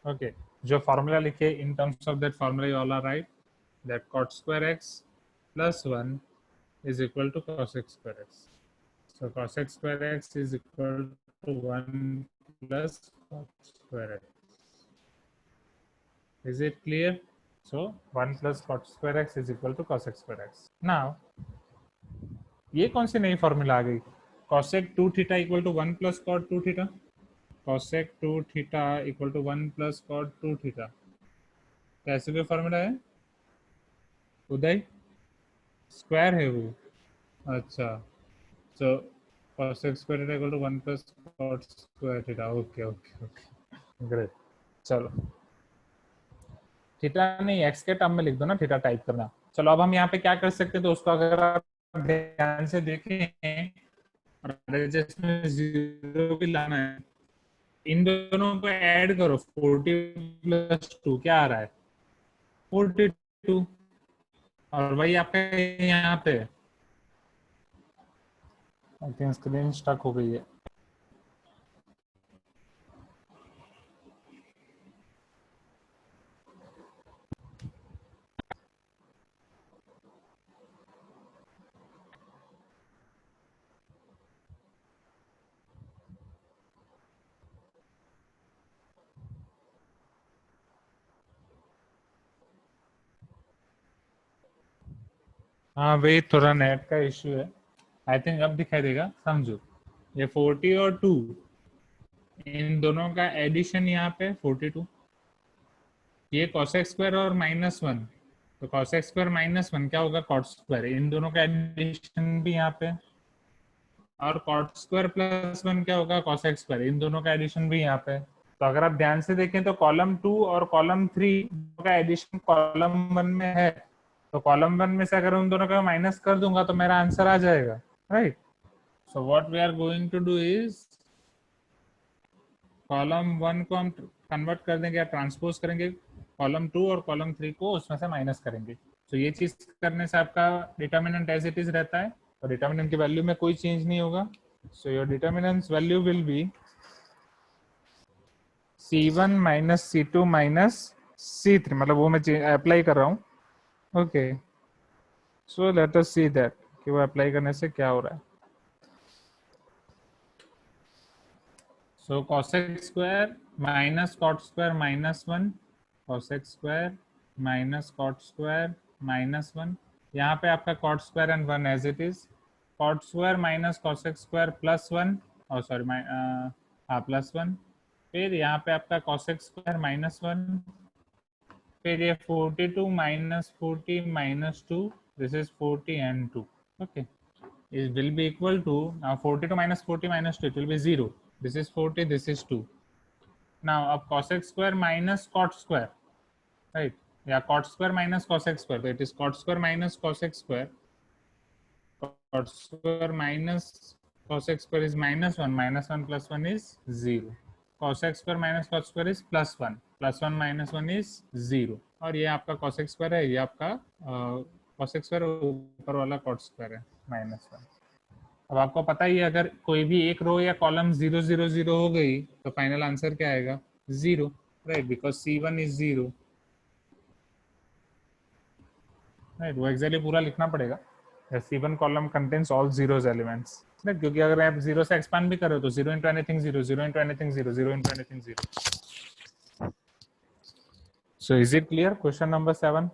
Okay, जो फॉर्मूला लिखे in terms of that formula you all are right, that cot square x plus 1 is equal to cosec square x. So cosec square x is equal to 1 plus cot square x. Is it clear? So 1 plus cot square x is equal to cosec square x. Now ये कौन सी नई फॉर्मूला आ गई? cosec 2 theta equal to 1 plus cot 2 theta. cosec 2 theta equal to 1 plus cot 2 theta. कैसे कोई फॉर्मूला है उदय? स्क्वायर है वो। अच्छा, so cosec square theta equal to 1 plus cot square theta. Okay, great. चलो, थीटा नहीं एक्स के टर्म में लिख दो ना, थीटा टाइप करना। चलो अब हम यहाँ पे क्या कर सकते हैं, तो उसको अगर आप ध्यान से देखें और जिसमें जीरो भी लाना है, इन दोनों को ऐड करो। 40 प्लस 2 क्या आ रहा है? 42। और वही आपका यहाँ पे आई थिंक स्क्रीन स्टक हो गई है। हाँ वही थोड़ा नेट का इश्यू है। आई थिंक अब दिखाई देगा, समझो ये 40 और 2, इन दोनों का एडिशन यहाँ पे 42। ये cosec स्क्वायर और -1, तो cosec स्क्वायर -1 क्या होगा? cot square. इन दोनों का एडिशन भी यहाँ पे, और cot स्क्वायर प्लस 1 क्या होगा? cosec square. इन दोनों का एडिशन भी यहाँ पे। तो अगर आप ध्यान से देखें तो कॉलम 2 और कॉलम 3 का एडिशन कॉलम 1 में है, तो कॉलम 1 में से अगर उन दोनों का माइनस कर दूंगा तो मेरा आंसर आ जाएगा, right? So what we are going to do is, column 1 को हम कन्वर्ट कर देंगे या ट्रांसपोज करेंगे, कॉलम 2 और कॉलम 3 को उसमें से माइनस करेंगे। तो ये चीज करने से आपका डिटर्मिनेंट एज इट इज रहता है, और डिटर्मिनेंट की वैल्यू में कोई चेंज नहीं होगा। So your determinant value will be C1 minus C2 minus C3, मतलब वो मैं अप्लाई कर रहा हूँ। Okay, so let us see that कि वो अप्लाई करने से क्या हो रहा है। So cosec square minus cot square -1, cosec square minus cot square -1, यहाँ पे आपका cot square and 1 as it is, cot square minus cosec square +1, और सॉरी हाँ +1, फिर यहाँ पे आपका cosec स्क्वायर -1, फिर ये 42 minus 40 minus 2, this is 40 and 2. Okay, it will be equal to, now 42 minus 40 minus 2, it will be 0. This is 40, this is 2. Now अब cosec square minus cot square, right? Yeah, cot square minus cosec square, so it is cot square minus cosec square. Cot square minus cosec square is -1 plus 1 is 0. cosec square minus cot square is +1 plus 1 minus 1 is 0. और ये आपका cosec square है, ये आपका cosec square, ऊपर वाला cot square है -1। अब आपको पता ही है, अगर कोई भी एक रो या कॉलम 0 0 0 हो गई तो फाइनल आंसर क्या आएगा? 0, right? Because C1 is 0, right? वो एक्चुअली पूरा लिखना पड़ेगा, C1 column contains all zeros elements, right? क्योंकि अगर आप 0 से एक्सपांड भी कर रहे हो तो 0 into anything 0, 0 into anything 0, 0 into anything 0। So is it clear? Question number 7.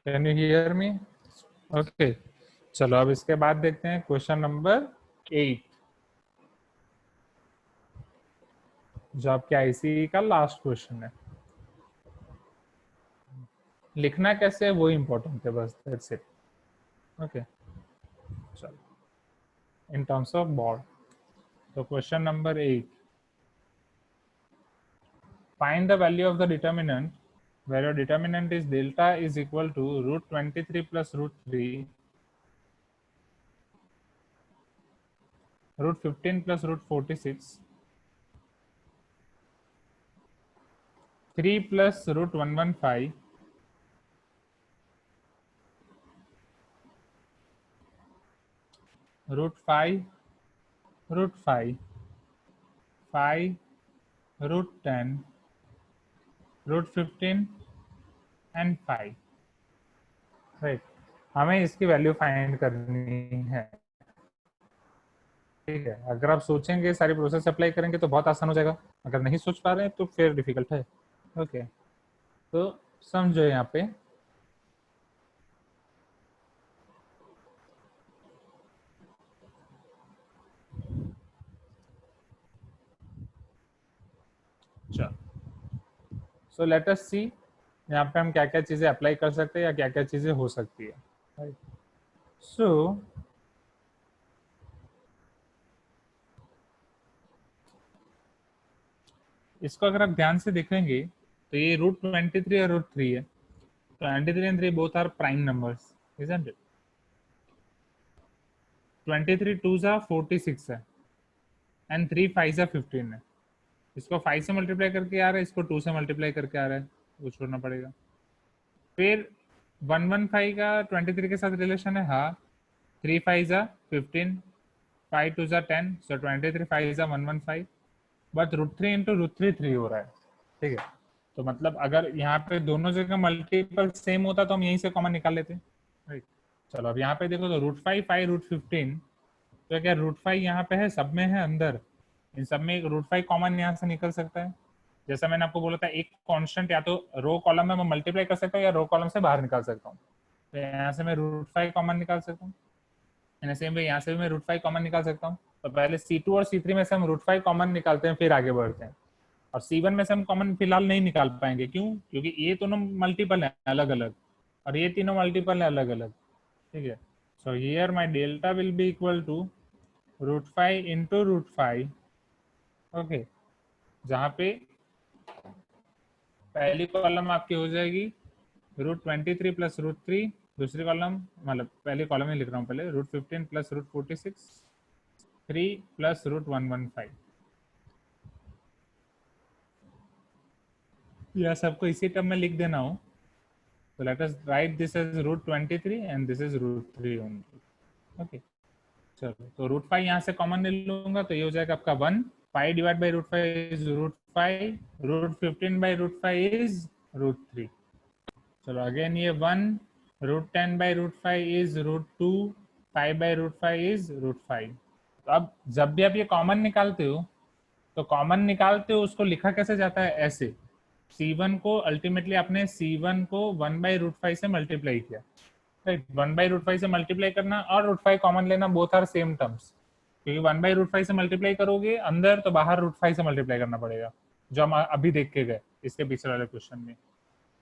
Can you hear me? Okay. चलो अब इसके बाद देखते हैं क्वेश्चन नंबर 8, जो आपके आईसीई का लास्ट क्वेश्चन है। लिखना कैसे है वो इम्पोर्टेंट है, बस दैट्स इट। ओके, चलो इन टर्म्स ऑफ बोर्ड। तो question number 8, find the value of the determinant where your determinant is delta is equal to root 23 plus root 3, root 15 plus root 46, 3 plus root 115, root 5, root 5, 5, root 10, root 15 and 5। Right, हमें इसकी वैल्यू फाइंड करनी है। ठीक है, अगर आप सोचेंगे सारी प्रोसेस अप्लाई करेंगे तो बहुत आसान हो जाएगा, अगर नहीं सोच पा रहे हैं तो फिर डिफिकल्ट है। ओके, तो समझो यहाँ पे सो लेट अस सी यहाँ पे हम क्या क्या चीजें अप्लाई कर सकते हैं या क्या क्या चीजें हो सकती है। सो इसको अगर आप ध्यान से देखेंगे तो ये रूट 23 और रूट 3 है। 23 and 3 both are prime numbers, isn't it? 23 2s are 46 है एंड 3 5s are 15 है। इसको 5 से मल्टीप्लाई करके आ रहा है, इसको 2 से मल्टीप्लाई करके आ रहा है, वो छोड़ना पड़ेगा। फिर 115 का 23 के साथ रिलेशन है, हाँ। 3 5s are 15, 5 2s are 10, so 23 5s are 115, but root 3 into root 3 3 हो रहा है। ठीक है, तो मतलब अगर यहाँ पे दोनों जगह मल्टीपल सेम होता तो हम यहीं से कॉमन निकाल लेते। राइट, चलो अब यहाँ पे देखो तो रूट 5 5 रूट 15, तो क्या रूट 5 यहाँ पे है, सब में है अंदर, इन सब में रूट 5 कॉमन यहाँ से निकल सकता है। जैसा मैंने आपको बोला था, एक कांस्टेंट या तो रो कॉलम में मैं मल्टीप्लाई कर सकता हूँ या रो कॉलम से बाहर निकाल सकता हूँ। तो यहाँ से मैं रूट 5 कॉमन निकाल सकता हूँ, सेम वे यहाँ से भी मैं रूट 5 कॉमन निकाल सकता हूँ। तो पहले C2 और C3 में से हम रूट 5 कॉमन निकालते हैं, फिर आगे बढ़ते हैं। और C1 में से हम कॉमन फिलहाल नहीं निकाल पाएंगे, क्यों? क्योंकि ये दोनों मल्टीपल है अलग अलग और ये तीनों मल्टीपल है अलग अलग। ठीक है, so here my delta will be equal to root 5 into root 5। Okay, जहाँ पे पहली कॉलम आपकी हो जाएगी रूट 23 प्लस रूट 3, दूसरी कॉलम मतलब पहले कॉलम में लिख रहा हूँ, पहले root 15 plus root 46, 3 plus root 115। यह सबको इसी टर्म में लिख देना हो तो let us write this as root 23 and this is root 3 only. Okay, चलो तो रूट 5 यहाँ से कॉमन ले लूंगा तो ये हो जाएगा आपका 1, 5 divide by root 5 is root 5, root 15 by root 5 is root 3। चलो अगेन ये 1, root 10 by root 5 is root 2, 5 by root 5 is root 5। तो अब जब भी आप ये कॉमन निकालते हो तो कॉमन निकालते हो उसको लिखा कैसे जाता है, ऐसे। C1 को अल्टीमेटली आपने C1 को 1 बाई रूट 5 से मल्टीप्लाई किया। राइट, 1 बाई रूट 5 से मल्टीप्लाई करना और रूट 5 कॉमन लेना, बोथ आर सेम टर्म्स। क्योंकि 1 बाई रूट 5 से मल्टीप्लाई करोगे अंदर तो बाहर रूट 5 से मल्टीप्लाई करना पड़ेगा, जो हम अभी देख के गए इसके पीछे वाले क्वेश्चन में।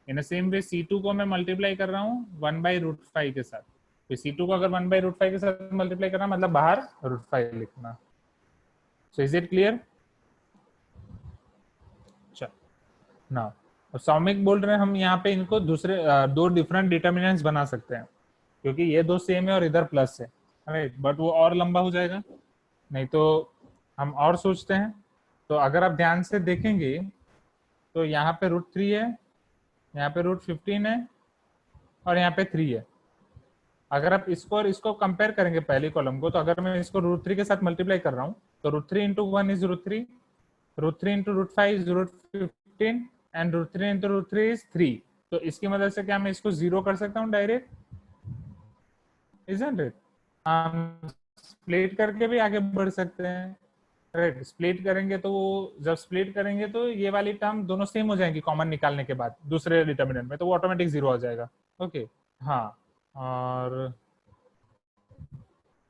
इन द सेम वे C2 को मैं मल्टीप्लाई कर रहा हूँ 1 बाई रूट 5 के साथ। तो C2 को अगर 1 बाई रूट 5 के साथ मल्टीप्लाई करना मतलब बाहर रूट 5 लिखना। सो is it clear? Now Soumik बोल रहे हैं हम यहाँ पे इनको दूसरे दो डिफरेंट डिटर्मिनेंट्स बना सकते हैं, क्योंकि ये दो सेम है और इधर प्लस है। राइट, बट वो और लंबा हो जाएगा, नहीं तो हम और सोचते हैं। तो अगर आप ध्यान से देखेंगे तो यहाँ पे रूट 3 है, यहाँ पे रूट 15 है और यहाँ पे 3 है। अगर आप इसको और इसको कंपेयर करेंगे पहली कॉलम को, तो अगर मैं इसको रूट 3 के साथ मल्टीप्लाई कर रहा हूँ तो root 3 into 1 is root 3, root 3 into root 5 is root 15 and root 3 into root 3 is 3। तो इसकी मदद से क्या मैं इसको 0 कर सकता हूँ डायरेक्ट, इजंट इट? हम स्प्लिट करके भी आगे बढ़ सकते हैं। राइट। स्प्लिट करेंगे तो वो जब स्प्लिट करेंगे तो ये वाली टर्म दोनों सेम हो जाएंगी कॉमन निकालने के बाद दूसरे डिटर्मिनेंट में, तो वो ऑटोमेटिक जीरो आ जाएगा। ओके हाँ। और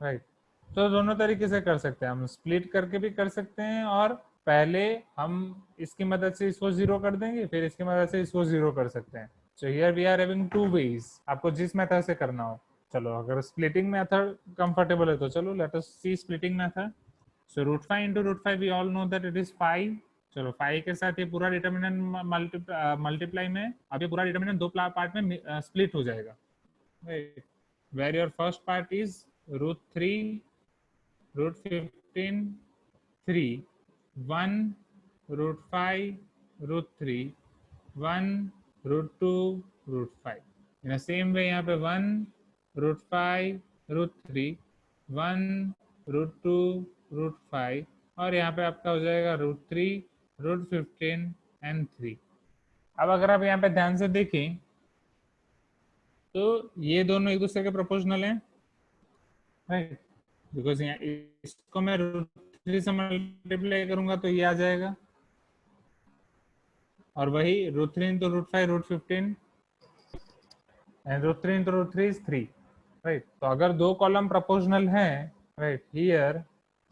राइट, तो दोनों तरीके से कर सकते हैं, हम स्प्लिट करके भी कर सकते हैं, और पहले हम इसकी मदद से इसको जीरो कर देंगे, फिर इसकी मदद से इसको जीरो कर सकते हैं। So here we are having two ways, आपको जिस मेथड से करना हो। चलो अगर स्प्लिटिंग मेथड कंफर्टेबल है तो चलो let us see splitting method. So root five into root five we all know that it is 5। चलो 5 के साथ ये पूरा डिटर्मिनेंट मल्टीप्लाई में, अब ये पूरा डिटर्मिनेंट दो पार्ट में स्प्लिट हो जाएगा। Where your first part is root 3 root 15 3 1 root 5 root 3 1 root 2 root 5। in the same way यहाँ पे 1 root 5 root 3 1 root 2 root 5, और यहाँ पे आपका हो जाएगा root 3 root 15 and 3। अब अगर आप यहाँ पे ध्यान से देखें तो ये दोनों एक दूसरे के प्रोपोर्शनल हैं, राइट, बिकॉज यहाँ इसको मैं रूट 3 से मल्टीप्लाई करूंगा तो ये आ जाएगा, और वही root 3 into root 5 root 15 and root 3 into root 3 is 3, right. तो अगर दो कॉलम प्रोपोर्शनल हैं, right, here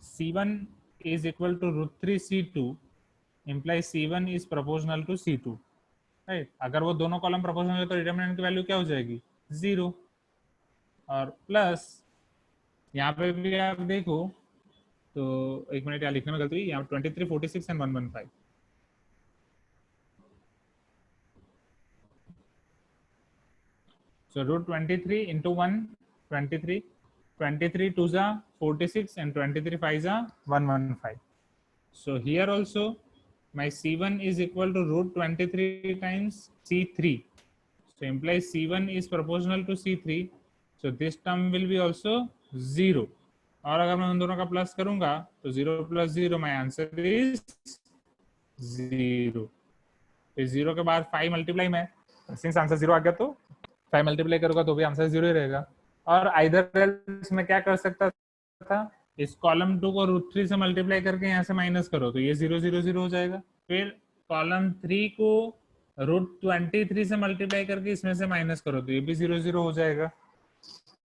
C1 is equal to root 3 C2 implies C1 is proportional to C2, राइट। अगर वो दोनों कॉलम प्रोपोर्शनल है तो डिटरमिनेंट की वैल्यू क्या हो जाएगी, 0। और प्लस यहाँ पे भी आप देखो तो एक मिनट यहाँ लिखने में गलती, यहाँ 23 46 and 115। So root 23 into 1 23, 23 2s are 46 and 23 5s are 115. So here also my C1 is equal to root 23 times C3. So implies C1 is proportional to C3. So this term will be also 0. और अगर मैं उन दोनों का प्लस करूंगा तो 0 plus 0 my answer is 0। फिर 0 के बाद 5 मल्टीप्लाई में, सिंस आंसर 0 आ गया तो 5 मल्टीप्लाई करूंगा तो भी आंसर 0 ही रहेगा। और आइदर एल्स मैं क्या कर सकता था, इस कॉलम 2 को रूट 3 से मल्टीप्लाई करके यहाँ से माइनस करो तो ये 0 0 0 हो जाएगा। फिर कॉलम 3 को रूट 23 से मल्टीप्लाई करके इसमें से माइनस करो तो ये भी 0 0 हो जाएगा।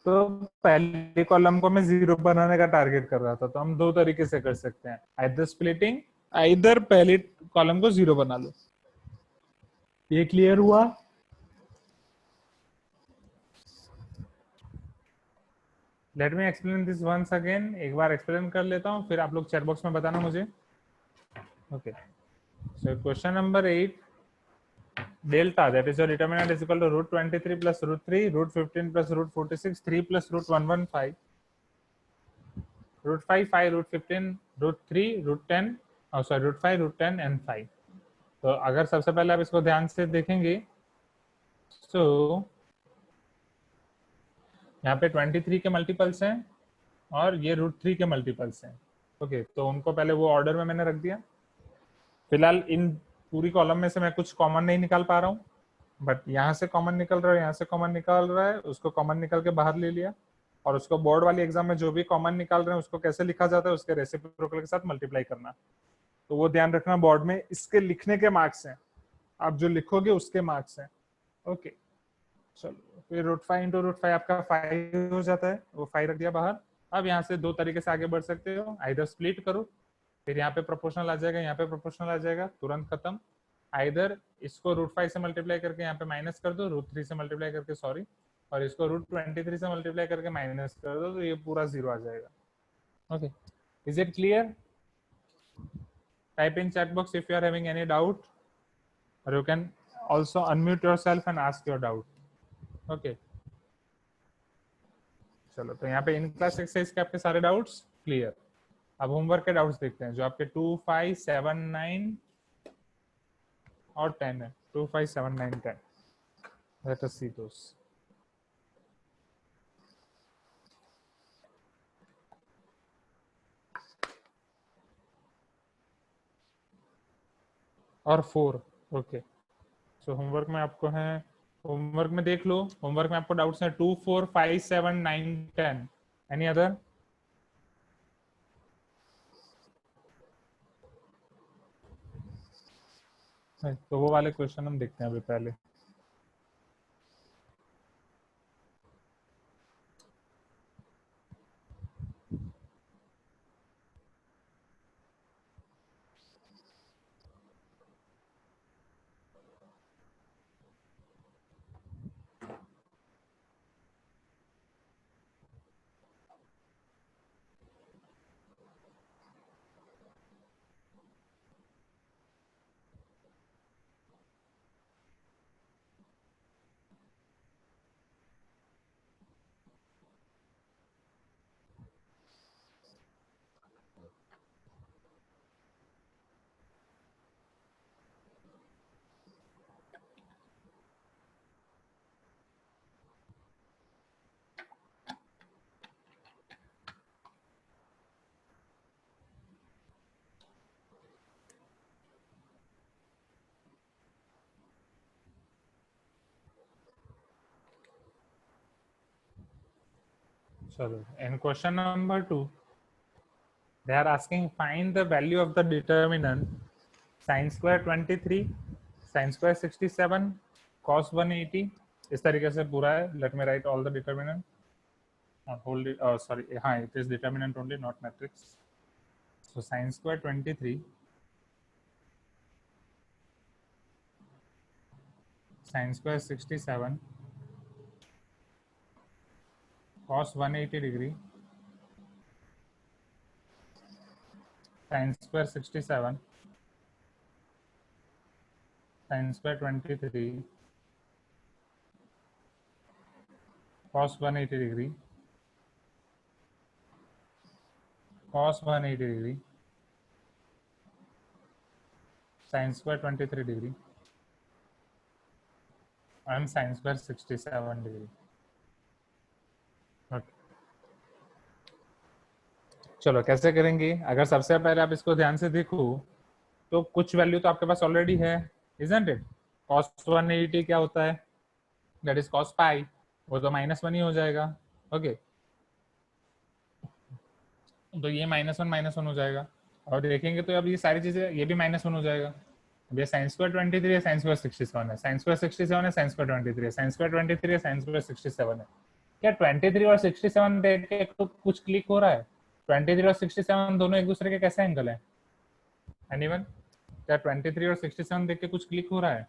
तो पहली कॉलम को मैं 0 बनाने का टारगेट कर रहा था, तो हम दो तरीके से कर सकते हैं, आइदर स्प्लिटिंग, आइदर पहली कॉलम को 0 बना लो। ये क्लियर हुआ? Let me explain this once again, एक बार एक्सप्लेन कर लेता हूँ, फिर आप लोग चैट बॉक्स में बताना मुझे। Okay, so question number 8, delta that is your determinant is equal to root 23 plus root 3 root 15 plus root 46 3 plus root 115 root 5 5 root 15 root 3 root 10 और सॉरी रूट 5 रूट 10 एंड 5। तो अगर सबसे पहले आप इसको ध्यान से देखेंगे तो यहाँ पे 23 के मल्टीपल्स हैं और ये रूट 3 के मल्टीपल्स हैं। ओके, तो उनको पहले वो ऑर्डर में मैंने रख दिया। फिलहाल इन पूरी कॉलम में से मैं कुछ कॉमन नहीं निकाल पा रहा हूँ, बट यहाँ से कॉमन निकल रहा है, यहाँ से कॉमन निकल रहा है, उसको कॉमन निकल के बाहर ले लिया, और उसको बोर्ड वाली एग्जाम में जो भी कॉमन निकाल रहे हैं उसको कैसे लिखा जाता है, उसके रेसिप्रोकल के साथ मल्टीप्लाई करना। तो वो ध्यान रखना, बोर्ड में इसके लिखने के मार्क्स हैं, आप जो लिखोगे उसके मार्क्स हैं। ओके, चलो फिर रूट 5 इंटू रूट 5 आपका 5 हो जाता है, वो 5 रख दिया बाहर। अब यहाँ से दो तरीके से आगे बढ़ सकते हो, आइदर स्प्लिट करो, फिर यहाँ पे प्रोपोर्शनल आ जाएगा, यहाँ पे प्रोपोर्शनल आ जाएगा, तुरंत खत्म। आइदर इसको रूट 5 से मल्टीप्लाई करके यहाँ पे माइनस कर दो, रूट 3 से मल्टीप्लाई करके सॉरी, और इसको रूट 23 से मल्टीप्लाई करके माइनस कर दो, तो ये पूरा 0 आ जाएगा। Okay, is it clear? Type in chat box if you are having any doubt, और you can also unmute yourself and ask your doubt. Okay, चलो तो यहाँ पे इन क्लास एक्सरसाइज के आपके सारे डाउट्स क्लियर। अब होमवर्क के डाउट्स देखते हैं जो आपके 2 5 7 9 और 10 है। 2 5 7 9 10, let us see those. और 4, ओके। सो होमवर्क में आपको है, होमवर्क में देख लो, होमवर्क में आपको डाउट्स हैं 2 4 5 7 9 10। Any other? तो वो वाले क्वेश्चन हम देखते हैं अभी पहले। चलो, in question number 2 they are asking find the value of the determinant sin square 23, sin square 67, cos 180। इस तरीके से पूरा है। Let me write all the determinant and hold it, sorry, हाँ, it is determinant only, not matrix। So sin square 23, sin square 67, cos 180 degree, sin square 67, sin square 23, cos 180 degree, cos 180 degree, sin square 23 degree and sin square 67 degree। Okay. चलो कैसे करेंगे? अगर सबसे पहले आप इसको ध्यान से देखो तो कुछ वैल्यू तो आपके पास ऑलरेडी है, isn't it? cos 180 क्या होता है? That is cos पाई, वो तो -1 ही हो जाएगा। ओके, तो ये -1 हो जाएगा। और देखेंगे तो अब ये सारी चीजें, ये भी -1 हो जाएगा। अब ये साइन स्क्वायर 23 है, साइन स्क्वायर 67 है, साइन स्क्वायर 67 है, साइन स्क्वायर 23 है, साइन स्क्वायर 23 है, साइन स्क्वायर 67 है। क्या 23 और 67 देख के तो कुछ क्लिक हो रहा है? 23 और 67 दोनों एक दूसरे के कैसे एंगल है? एनीवन? क्या 23 और 67 देख के कुछ क्लिक हो रहा है?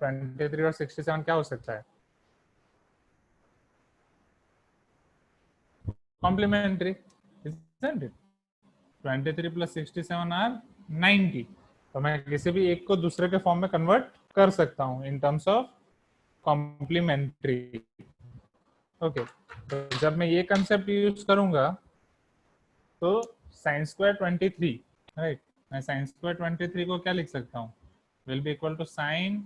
23 और 67 क्या हो सकता है? Complementary, isn't it? 23 plus 67 are 90। तो मैं किसी भी एक को दूसरे के फॉर्म में कन्वर्ट कर सकता हूँ in terms of complementary. Okay, तो जब मैं ये कंसेप्ट यूज करूंगा तो साइन स्क्वायर 23, राइट, मैं साइन स्क्वायर 23 को क्या लिख सकता हूँ? Will be equal to sine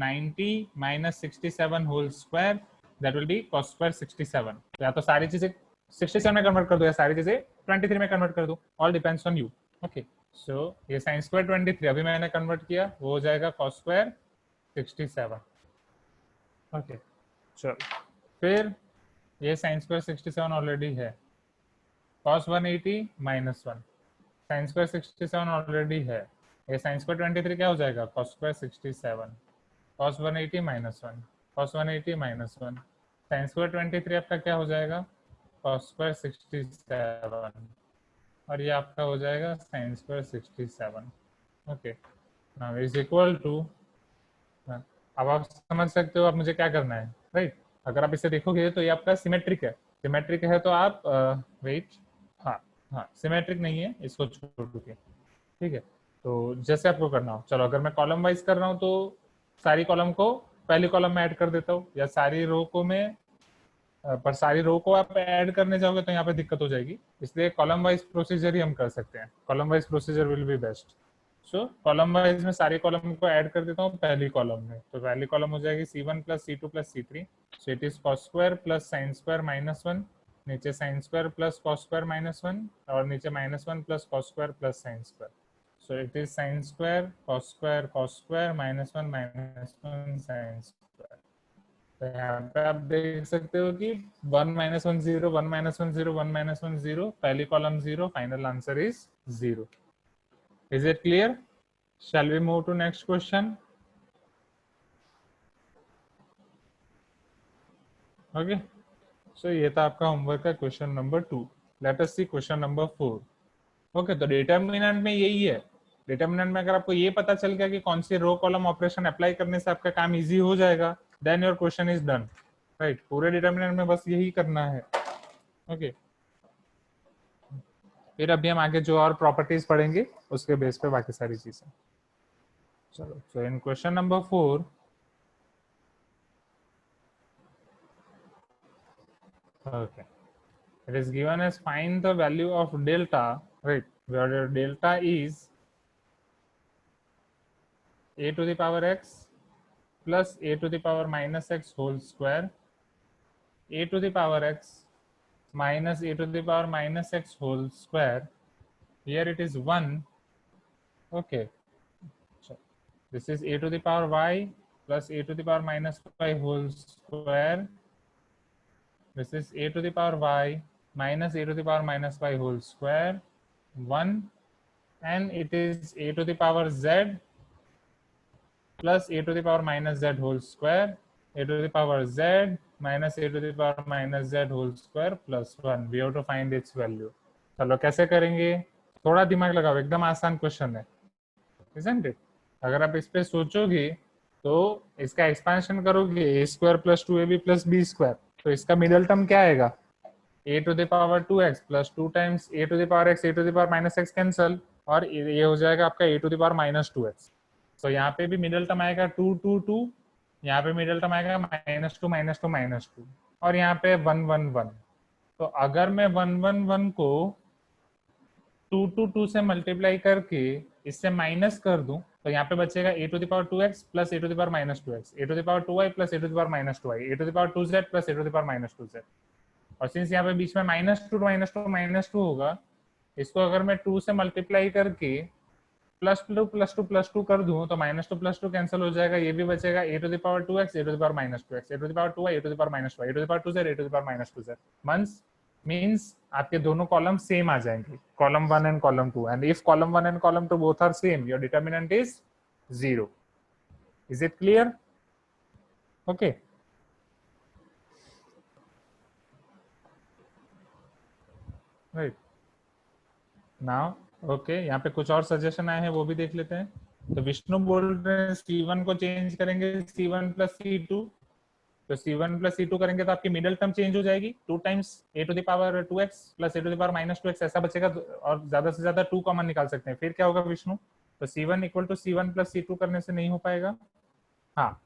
90 minus 67 whole square, that will be cos square 67। तो या तो सारी चीजें 67 में कन्वर्ट कर दो या सारी चीजें 23 में कन्वर्ट कर दो, all depends on you. Okay, so ये साइन स्क्वायर 23 अभी मैंने कन्वर्ट किया, वो हो जाएगा कॉस स्क्वायर 67। ओके, चलो फिर ये साइन स्क्वायर 67 ऑलरेडी है, cos 180 -1, साइन स्क्वायर 67 ऑलरेडी है, ये साइन स्क्वायर 23 क्या हो जाएगा? cos square 67, cos 180 -1, cos 180 -1, sign square 23 आपका क्या हो जाएगा? cos स्क्वायर 67, और ये आपका हो जाएगा sine square 67। Okay, now is equal to, अब आप समझ सकते हो अब मुझे क्या करना है, राइट? अगर आप इसे देखोगे तो ये आपका सिमेट्रिक है। सिमेट्रिक है तो आप वेट, हाँ हाँ, सिमेट्रिक नहीं है, इसको छोड़ के, ठीक है? तो जैसे आपको करना हो, चलो अगर मैं कॉलम वाइज कर रहा हूँ तो सारी कॉलम को पहली कॉलम में ऐड कर देता हूँ, या सारी रो को मैं पर सारी रो को आप ऐड करने जाओगे तो यहाँ पे दिक्कत हो जाएगी, इसलिए कॉलम वाइज प्रोसीजर ही हम कर सकते हैं। Column wise procedure will be best. So column wise में सारी कॉलम को ऐड कर देता हूँ पहली कॉलम में। तो पहली कॉलम हो जाएगी C1 plus C2 plus C3, so it is cos square plus sign square -1, नीचे sine square plus cos square -1, और नीचे -1 plus cos square plus sine square. So it is sine square cos square -1 sine square. तो यहाँ पे आप देख सकते हो कि 1 -1 0, 1 -1 0, 1 -1 0, पहली column 0, final answer is 0। Is it clear? Shall we move to next question? Okay. So ये था आपका होमवर्क का क्वेश्चन नंबर 2. लेट अस सी क्वेश्चन नंबर 4. ओके, तो डिटर्मिनेंट में यही है. डिटर्मिनेंट में अगर आपको ये पता चल गया कि कौन सी रो कॉलम ऑपरेशन अप्लाई करने से आपका काम इजी हो जाएगा, then your question is done. Right, पूरे डिटर्मिनेंट में बस यही करना है. ओके, फिर अभी हम आगे जो और प्रॉपर्टीज पढ़ेंगे उसके बेस पे बाकी सारी चीजें. चलो, सो इन question number 4, okay, it is given as find the value of delta, right, where your delta is a to the power x plus a to the power minus x whole square, a to the power x minus a to the power minus x whole square. Here it is 1. Okay, so this is a to the power y plus a to the power minus y whole square. This is a to the power y minus a to the power minus y whole square, 1, and it is a to the power z plus a to the power minus z whole square, a to the power z minus a to the power minus z whole square plus 1. We have to find its value. चलो कैसे करेंगे, थोड़ा दिमाग लगाओ, एकदम आसान क्वेश्चन है, isn't it? अगर आप इस पे सोचोगे तो इसका एक्सपेंशन करोगे a square plus 2ab plus b square, तो इसका मिडिल टर्म क्या आएगा, a to the power 2x plus 2 times a to the power x, a to the power minus x cancel, और ये हो जाएगा आपका a to the power minus 2x. तो यहाँ पे भी मिडिल टर्म आएगा 2 2 2, यहाँ पे मिडिल टर्म आएगा -2 -2 -2, और यहाँ पे 1 1 1. तो अगर मैं 1 1 1 को 2 2 2 से मल्टीप्लाई करके इससे माइनस कर दूं तो यहाँ पे बचेगा a to the power 2x plus a to the power minus 2x, a to the power 2y plus a to the power minus 2y, a to the power 2z plus a to the power minus 2z. और सिंस यहाँ पे बीच में -2 होगा, इसको अगर मैं 2 से मल्टीप्लाई करके +2 कर दूं तो -2 कैंसिल हो जाएगा, ये भी बचेगा a to the power 2x, a to the power minus 2x, a to the power 2y, a to the power minus 2y, a to the power 2z, a to the power minus 2z. Means आपके दोनों कॉलम सेम आ जाएंगे, column 1 and column 2, and if column 1 and column 2 both are same, your determinant is 0. Is it clear? Okay, right now. Okay, यहाँ पे कुछ और सजेशन आए हैं वो भी देख लेते हैं. तो विष्णु बोल रहे हैं C1 को चेंज करेंगे C1 प्लस C2, तो C1 प्लस C2 करेंगे तो आपकी मिडिल टर्म चेंज हो जाएगी, 2 times a to the power 2x plus a to the power minus 2x ऐसा बचेगा, और ज्यादा से ज्यादा 2 कॉमन निकाल सकते हैं. फिर क्या होगा विष्णु, तो C1 equal to C1 plus C2 करने से नहीं हो पाएगा. हाँ,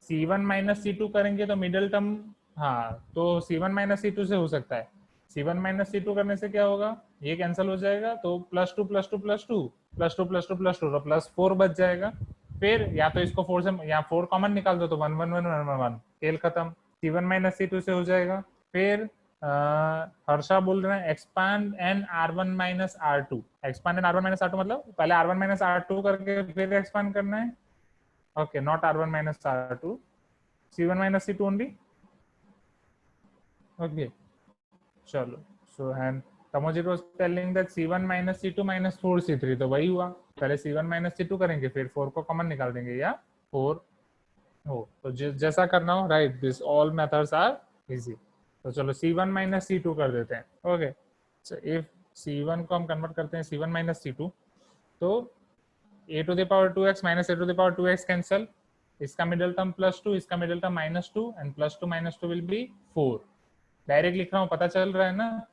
C1 माइनस C2 करेंगे तो मिडिल टर्म, हाँ तो C1 माइनस C2 से हो सकता है. C1 माइनस C2 करने से क्या होगा, ये कैंसिल हो जाएगा, तो +2 +2 +2 +2 +2 +2 तो +4 बच जाएगा. फिर या तो इसको 4 से यहाँ 4 कॉमन निकाल दो तो 1 1 1 1 1, खेल खत्म. C1 माइनस C2 से हो जाएगा. फिर हर्षा बोल रहे हैं expand an R1 minus R2. Expand an R1 minus R2 मतलब पहले R1 माइनस R2 करके फिर एक्सपांड करना है. Okay, not R1 minus R2, C1 minus C2 only. Okay, चलो. So and Tamojit was telling that C1 minus C2 minus 4C3, तो वही हुआ, पहले C1 minus C2 करेंगे फिर 4 को कॉमन निकाल देंगे या 4 हो, तो जैसा करना हो. Right, this all methods are easy. तो चलो C1 minus C2 कर देते हैं. ओके, सो इफ C1 को हम कन्वर्ट करते हैं C1 minus C2, तो a to the power 2x minus a to the power 2x cancel, इसका मिडिल टर्म +2, इसका middle term -2, and +2 -2 will be 4. Direct लिख रहा हूँ, पता चल रहा है ना.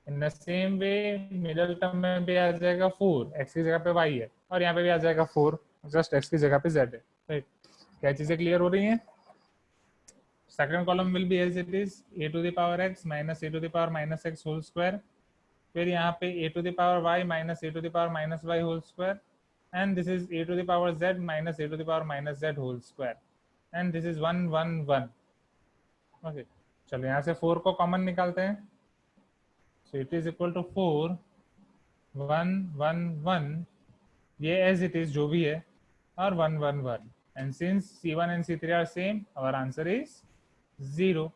इन the same way middle term में भी आ जाएगा 4, x की जगह पे y है, और यहाँ पे भी आ जाएगा 4, जस्ट x की जगह पे z है. राइट, क्या चीजें क्लियर हो रही हैं? Second column will be as it is a to the power x minus a to the power minus x whole square. फिर यहाँ पे a to the power y minus a to the power minus y whole square, and this is a to the power z minus a to the power minus z whole square, and this is 1 1 1. Okay, चलो यहाँ से 4 को कॉमन निकालते हैं. So it is equal to 4 1 1 1, ये as it is जो भी है, और 1 1 1, and since C1 and C3 are same, our answer is 0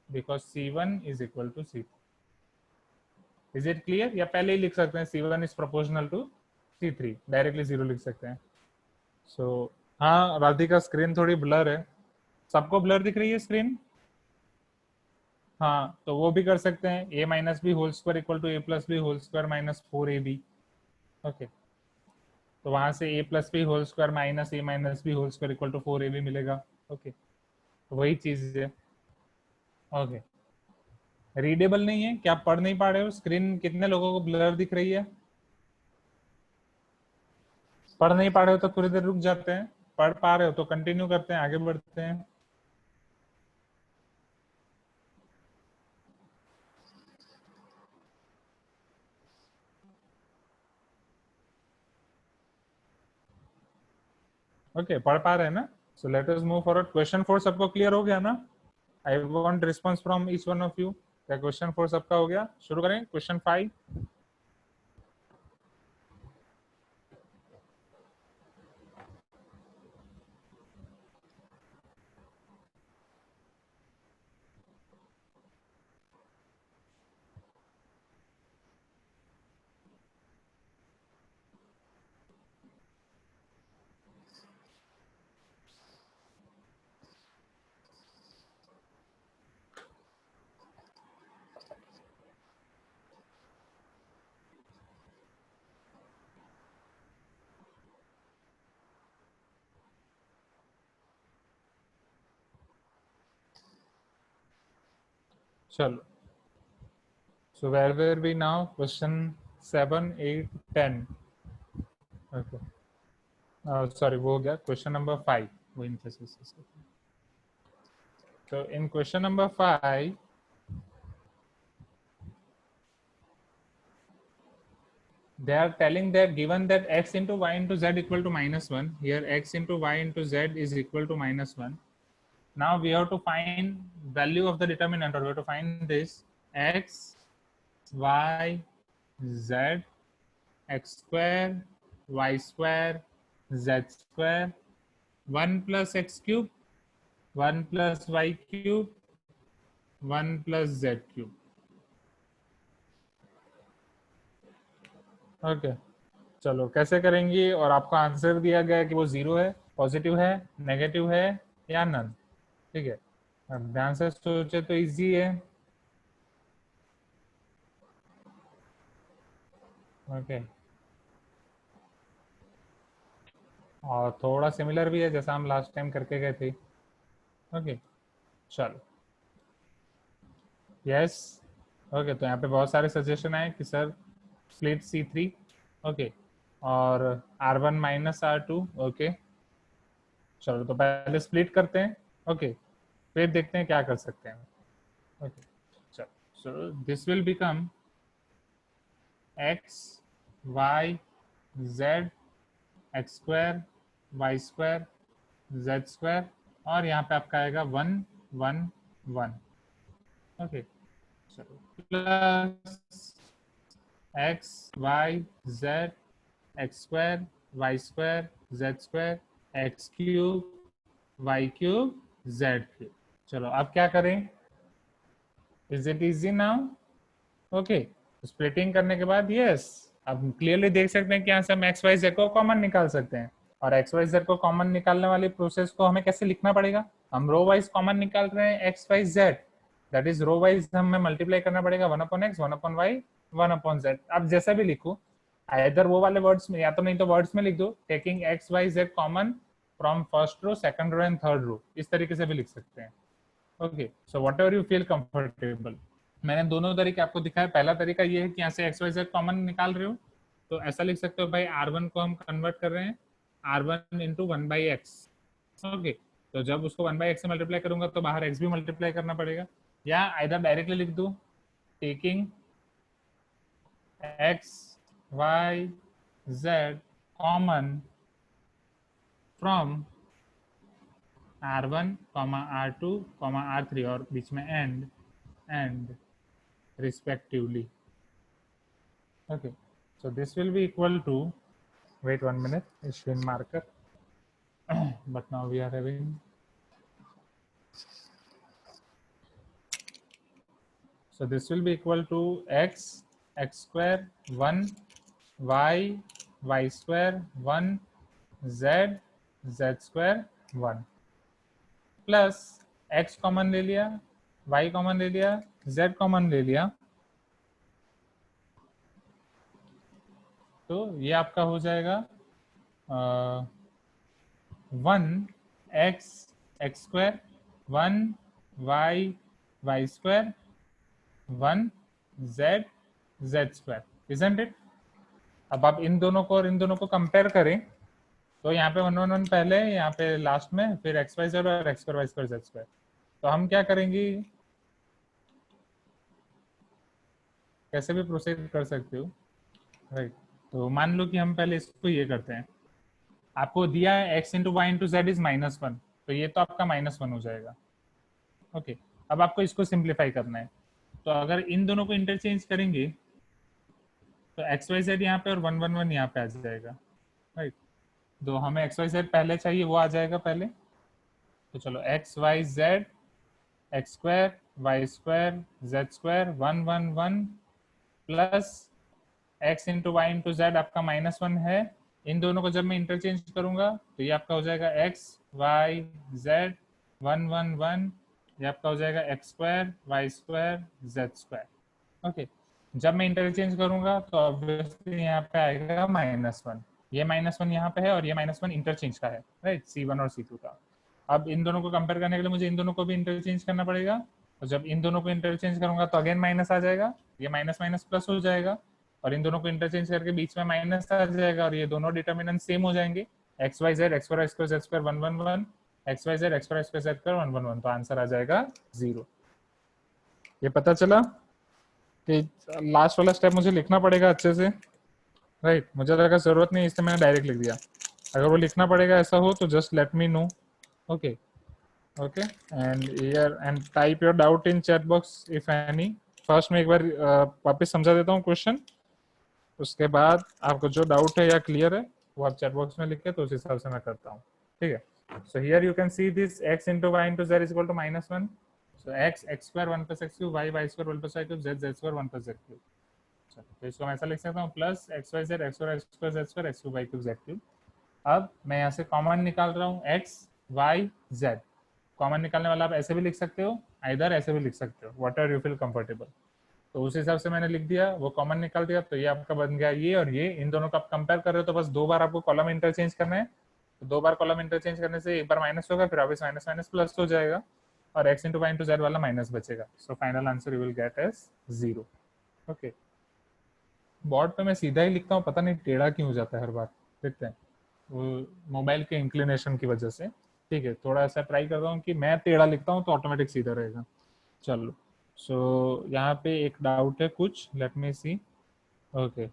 because C1 is equal to C2. Is it clear? या पहले ही लिख सकते हैं C1 is proportional to C3 directly 0 लिख सकते हैं। सो हाँ, राधिका स्क्रीन थोड़ी ब्लर है। सबको ब्लर दिख रही है स्क्रीन? हाँ, तो वो भी कर सकते हैं, a minus b whole square equal to a plus b whole square minus 4ab। Okay, तो वहां से a plus b whole square minus a minus b whole square equal to 4ab मिलेगा। ओके, तो वही चीज है। ओके, रीडेबल नहीं है क्या? आप पढ़ नहीं पा रहे हो? स्क्रीन कितने लोगों को ब्लर दिख रही है? पढ़ नहीं पा रहे हो तो थोड़ी देर रुक जाते हैं, पढ़ पा रहे हो तो कंटिन्यू करते हैं, आगे बढ़ते हैं। ओके, पढ़ पा रहे हैं ना? सो let us move forward. Question 4 सबको क्लियर हो गया ना? I want response from each one of you. क्या क्वेश्चन 4 सबका हो गया? शुरू करें क्वेश्चन 5। चलो, so where were we now? Question 7, 8, 10. Okay. Sorry, वो हो गया क्वेश्चन नंबर 5। वो emphasis। So in question number 5, they are telling that given that x into y into z equal to -1, here x into y into z is equal to -1. Now we have to find value of the determinant, or we have to find this x, y, z, x square, y square, z square, 1 plus x cube, 1 plus y cube, 1 plus z cube. Okay, चलो कैसे करेंगे? और आपको आंसर दिया गया है कि वो 0 है, पॉजिटिव है, नेगेटिव है या नन। ठीक है, अब ध्यान से सोचे तो इजी है। ओके, और थोड़ा सिमिलर भी है जैसा हम लास्ट टाइम करके गए थे। ओके, चलो, यस। ओके, तो यहाँ पे बहुत सारे सजेशन आए कि सर स्प्लिट C3। ओके, और R1 माइनस R2। ओके, चलो तो पहले स्प्लिट करते हैं। ओके, फिर देखते हैं क्या कर सकते हैं। ओके, चलो, सो this will become x y z x square y square z square, और यहाँ पे आपका आएगा 1 1 1। ओके, चलो, plus x y z x square y square z square x cube y cube z cube. चलो अब क्या करें? Is it easy now? Okay, splitting करने के बाद यस, अब क्लियरली देख सकते हैं कि यहाँ से हम एक्स वाई जेड को कॉमन निकाल सकते हैं। और एक्स वाई जेड को कॉमन निकालने वाली प्रोसेस को हमें कैसे लिखना पड़ेगा? हम रो वाइज कॉमन निकाल रहे हैं x Y z, that is row wise हमें मल्टीप्लाई करना पड़ेगा 1 upon x, 1 upon y, 1 upon z. अब जैसा भी लिखूं, इधर वो वाले वर्ड्स में, या तो नहीं तो वर्ड्स में लिख दो, taking x Y Z common from first row, second row and third row, इस तरीके से भी लिख सकते हैं। Okay, so whatever you feel comfortable. मैंने दोनों तरीके आपको दिखाया। पहला तरीका ये है कि यहाँ से एक्स वाई जेड कॉमन निकाल रहे हो, तो ऐसा लिख सकते हो भाई R1 को हम कन्वर्ट कर रहे हैं R1 इंटू 1/x। ओके, तो जब उसको 1/x से मल्टीप्लाई करूंगा तो बाहर x भी मल्टीप्लाई करना पड़ेगा, या इधर डायरेक्टली लिख दूं taking x y z common from R1, R2, R3 और बीच में and respectively. Okay, so this will be equal to, wait 1 minute, it's in marker. But now we are having, so this will be equal to x square 1 y y square 1, Z Z square 1, plus x common ले लिया, वाई कॉमन ले लिया, जेड कॉमन ले लिया, तो ये आपका हो जाएगा 1 x x square, 1 Y Y square, 1 Z Z square, isn't it? अब आप इन दोनों को और इन दोनों को कंपेयर करें तो यहाँ पे 1 1 1 पहले, यहाँ पे लास्ट में, फिर एक्स वाई जेड और x square Y square Z square. तो हम क्या करेंगे, कैसे भी प्रोसीड कर सकते हो, राइट? तो मान लो कि हम पहले इसको ये करते हैं, आपको दिया है x into Y into z is -1, तो ये तो आपका -1 हो जाएगा। ओके, अब आपको इसको सिंप्लीफाई करना है, तो अगर इन दोनों को इंटरचेंज करेंगे तो एक्स वाई जेड यहाँ पे और 1 1 1 यहाँ पे आ जाएगा, राइट? तो हमें एक्स वाई जेड पहले चाहिए, वो आ जाएगा पहले। तो चलो x Y Z x square Y square Z square 1 1 1 plus x into Y into z आपका -1 है। इन दोनों को जब मैं इंटरचेंज करूंगा तो ये आपका हो जाएगा एक्स वाई जेड 1 1 1, ये आपका हो जाएगा x square Y square Z square. Okay, जब मैं इंटरचेंज करूंगा तो ऑब्वियसली यहाँ पे आएगा -1, ये -1 यहाँ पे है और ये -1 इंटरचेंज का है, राइट? C1 और C2 का। अब इन दोनों को कंपेयर करने के लिए मुझे इन दोनों को भी इंटरचेंज करना पड़ेगा, तो जब इन दोनों को इंटरचेंज करूंगा तो अगेन माइनस आ जाएगा, ये माइनस माइनस प्लस हो जाएगा, और इन दोनों को इंटरचेंज करके बीच में माइनस आ जाएगा, और ये दोनों डिटर्मिनेंट सेम हो जाएंगे, x Y Z x square x square Z square 1 1 1, x Y Z x square x square Z square 1 1 1, तो आंसर आ जाएगा 0। ये पता चला कि लास्ट वाला स्टेप मुझे लिखना पड़ेगा अच्छे से, राइट? मुझे लगा जरूरत नहीं, इसलिए मैंने डायरेक्ट लिख दिया। अगर वो लिखना पड़ेगा ऐसा हो तो just let me know. Okay okay, and here and type your doubt in chat box if any. First में एक बार वापस समझा देता हूँ क्वेश्चन, उसके बाद आपको जो डाउट है या क्लियर है वो आप चैट बॉक्स में लिख के, तो उस हिसाब से मैं करता हूँ, ठीक है? So here you can see this x into y into z is equal to -1, so x x square 1 plus x cube, y y square 1 plus y cube, z z square 1 plus z cube। तो इसको मैं ऐसा लिख सकता हूँ plus x Y Z x square x square Z square x cube y cube z cube. अब मैं यहाँ से कॉमन निकाल रहा हूँ एक्स वाई जेड। कॉमन निकालने वाला आप ऐसे भी लिख सकते हो, आइदर ऐसे भी लिख सकते हो, what ever you feel comfortable. तो उस हिसाब से मैंने लिख दिया, वो कॉमन निकाल दिया, तो ये आपका बन गया ये और ये। इन दोनों को आप कंपेयर कर रहे हो तो बस 2 बार आपको कॉलम इंटरचेंज करना है, तो 2 बार कॉलम इंटरचेंज करने से एक बार माइनस होगा, फिर वापस माइनस माइनस प्लस हो जाएगा, और x into Y into z वाला माइनस बचेगा। So final answer you will get as 0। Okay, board पे मैं सीधा ही लिखता हूँ, पता नहीं टेढ़ा क्यों हो जाता है हर बार, देखते हैं, वो मोबाइल के इंक्लिनेशन की वजह से। ठीक है, थोड़ा ऐसा ट्राई करता हूँ कि मैं टेढ़ा लिखता हूँ तो ऑटोमेटिक सीधा रहेगा। चलो, सो यहाँ पे एक डाउट है कुछ, let me see. Okay,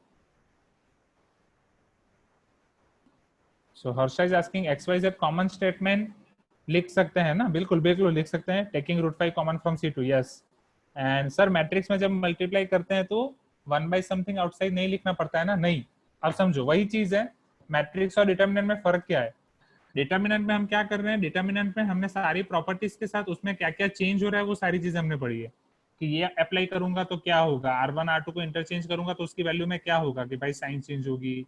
so Harsha is asking x Y Z common statement लिख सकते हैं ना? बिल्कुल बिल्कुल लिख सकते हैं, taking root 5 common from C2, yes. And sir matrix में जब मल्टीप्लाई करते हैं तो 1 बाई समथिंग आउटसाइड नहीं लिखना पड़ता है ना? नहीं, अब समझो वही चीज है, मैट्रिक्स और डिटर्मिनेंट में फर्क क्या है? डिटर्मिनेंट में हम क्या कर रहे हैं, डिटर्मिनेंट में हमने सारी प्रॉपर्टीज के साथ उसमें क्या क्या चेंज हो रहा है वो सारी चीजें हमने पढ़ी है, कि ये अप्लाई करूंगा तो क्या होगा, R1 R2 को इंटरचेंज करूंगा तो उसकी वैल्यू में क्या होगा, कि भाई साइन चेंज होगी,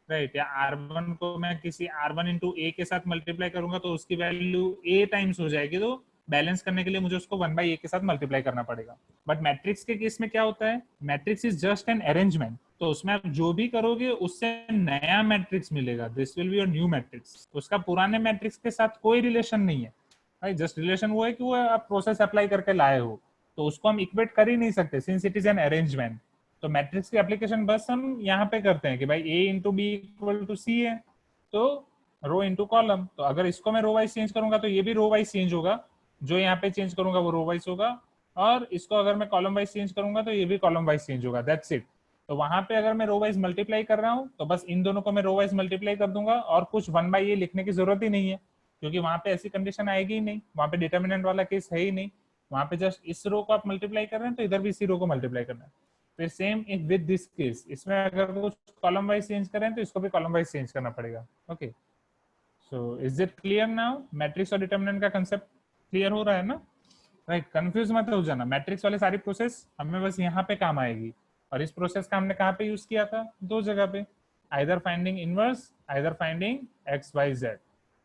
राइट? या R1 को मैं किसी R1 इंटू ए के साथ मल्टीप्लाई करूंगा तो उसकी वैल्यू a टाइम्स हो जाएगी, तो बैलेंस करने के लिए मुझे उसको 1 बाई ए के साथ मल्टीप्लाई करना पड़ेगा। बट मैट्रिक्स के केस में क्या होता है, matrix is just an arrangement, तो उसमें आप जो भी करोगे उससे नया मैट्रिक्स मिलेगा, this will be your new matrix. उसका पुराने मैट्रिक्स के साथ कोई रिलेशन नहीं है, राइट? जस्ट रिलेशन वो है कि वो आप प्रोसेस अप्लाई करके लाए हो, तो उसको हम इक्वेट कर ही नहीं सकते since it is an arrangement. तो मैट्रिक्स की एप्लीकेशन बस हम यहाँ पे करते हैं कि भाई a into b equal to c है, तो रो इंटू कॉलम, तो अगर इसको मैं रो वाइज चेंज करूंगा तो ये भी रो वाइज चेंज होगा, जो यहाँ पे चेंज करूंगा वो रो वाइज होगा, और इसको अगर मैं कॉलम वाइज चेंज करूंगा तो ये भी कॉलम वाइज चेंज होगा, दैट्स इट। तो वहां पे अगर मैं रो वाइज मल्टीप्लाई कर रहा हूँ तो बस इन दोनों को मैं रो वाइज मल्टीप्लाई कर दूंगा, और कुछ 1 बाई ए लिखने की जरूरत ही नहीं है, क्योंकि वहां पे ऐसी कंडीशन आएगी ही नहीं, वहां पे डिटर्मिनेंट वाला केस है ही नहीं, वहां पे जस्ट इस रो को आप मल्टीप्लाई कर रहे हैं तो इधर भी इसी रो को मल्टीप्लाई करना है। फिर सेम विद दिस केस, इसमें अगर कुछ कॉलम वाइज चेंज करें तो इसको भी कॉलम वाइज चेंज करना पड़ेगा। Okay, so is it clear now? Matrix और डिटर्मिनेंट का कंसेप्ट क्लियर हो रहा है ना? राइट, कंफ्यूज मत हो जाना, मैट्रिक्स वाले सारी प्रोसेस हमें बस यहाँ पे काम आएगी, और इस प्रोसेस का हमने कहाँ पे यूज किया था? 2 जगह पे, either finding inverse, either finding x Y z.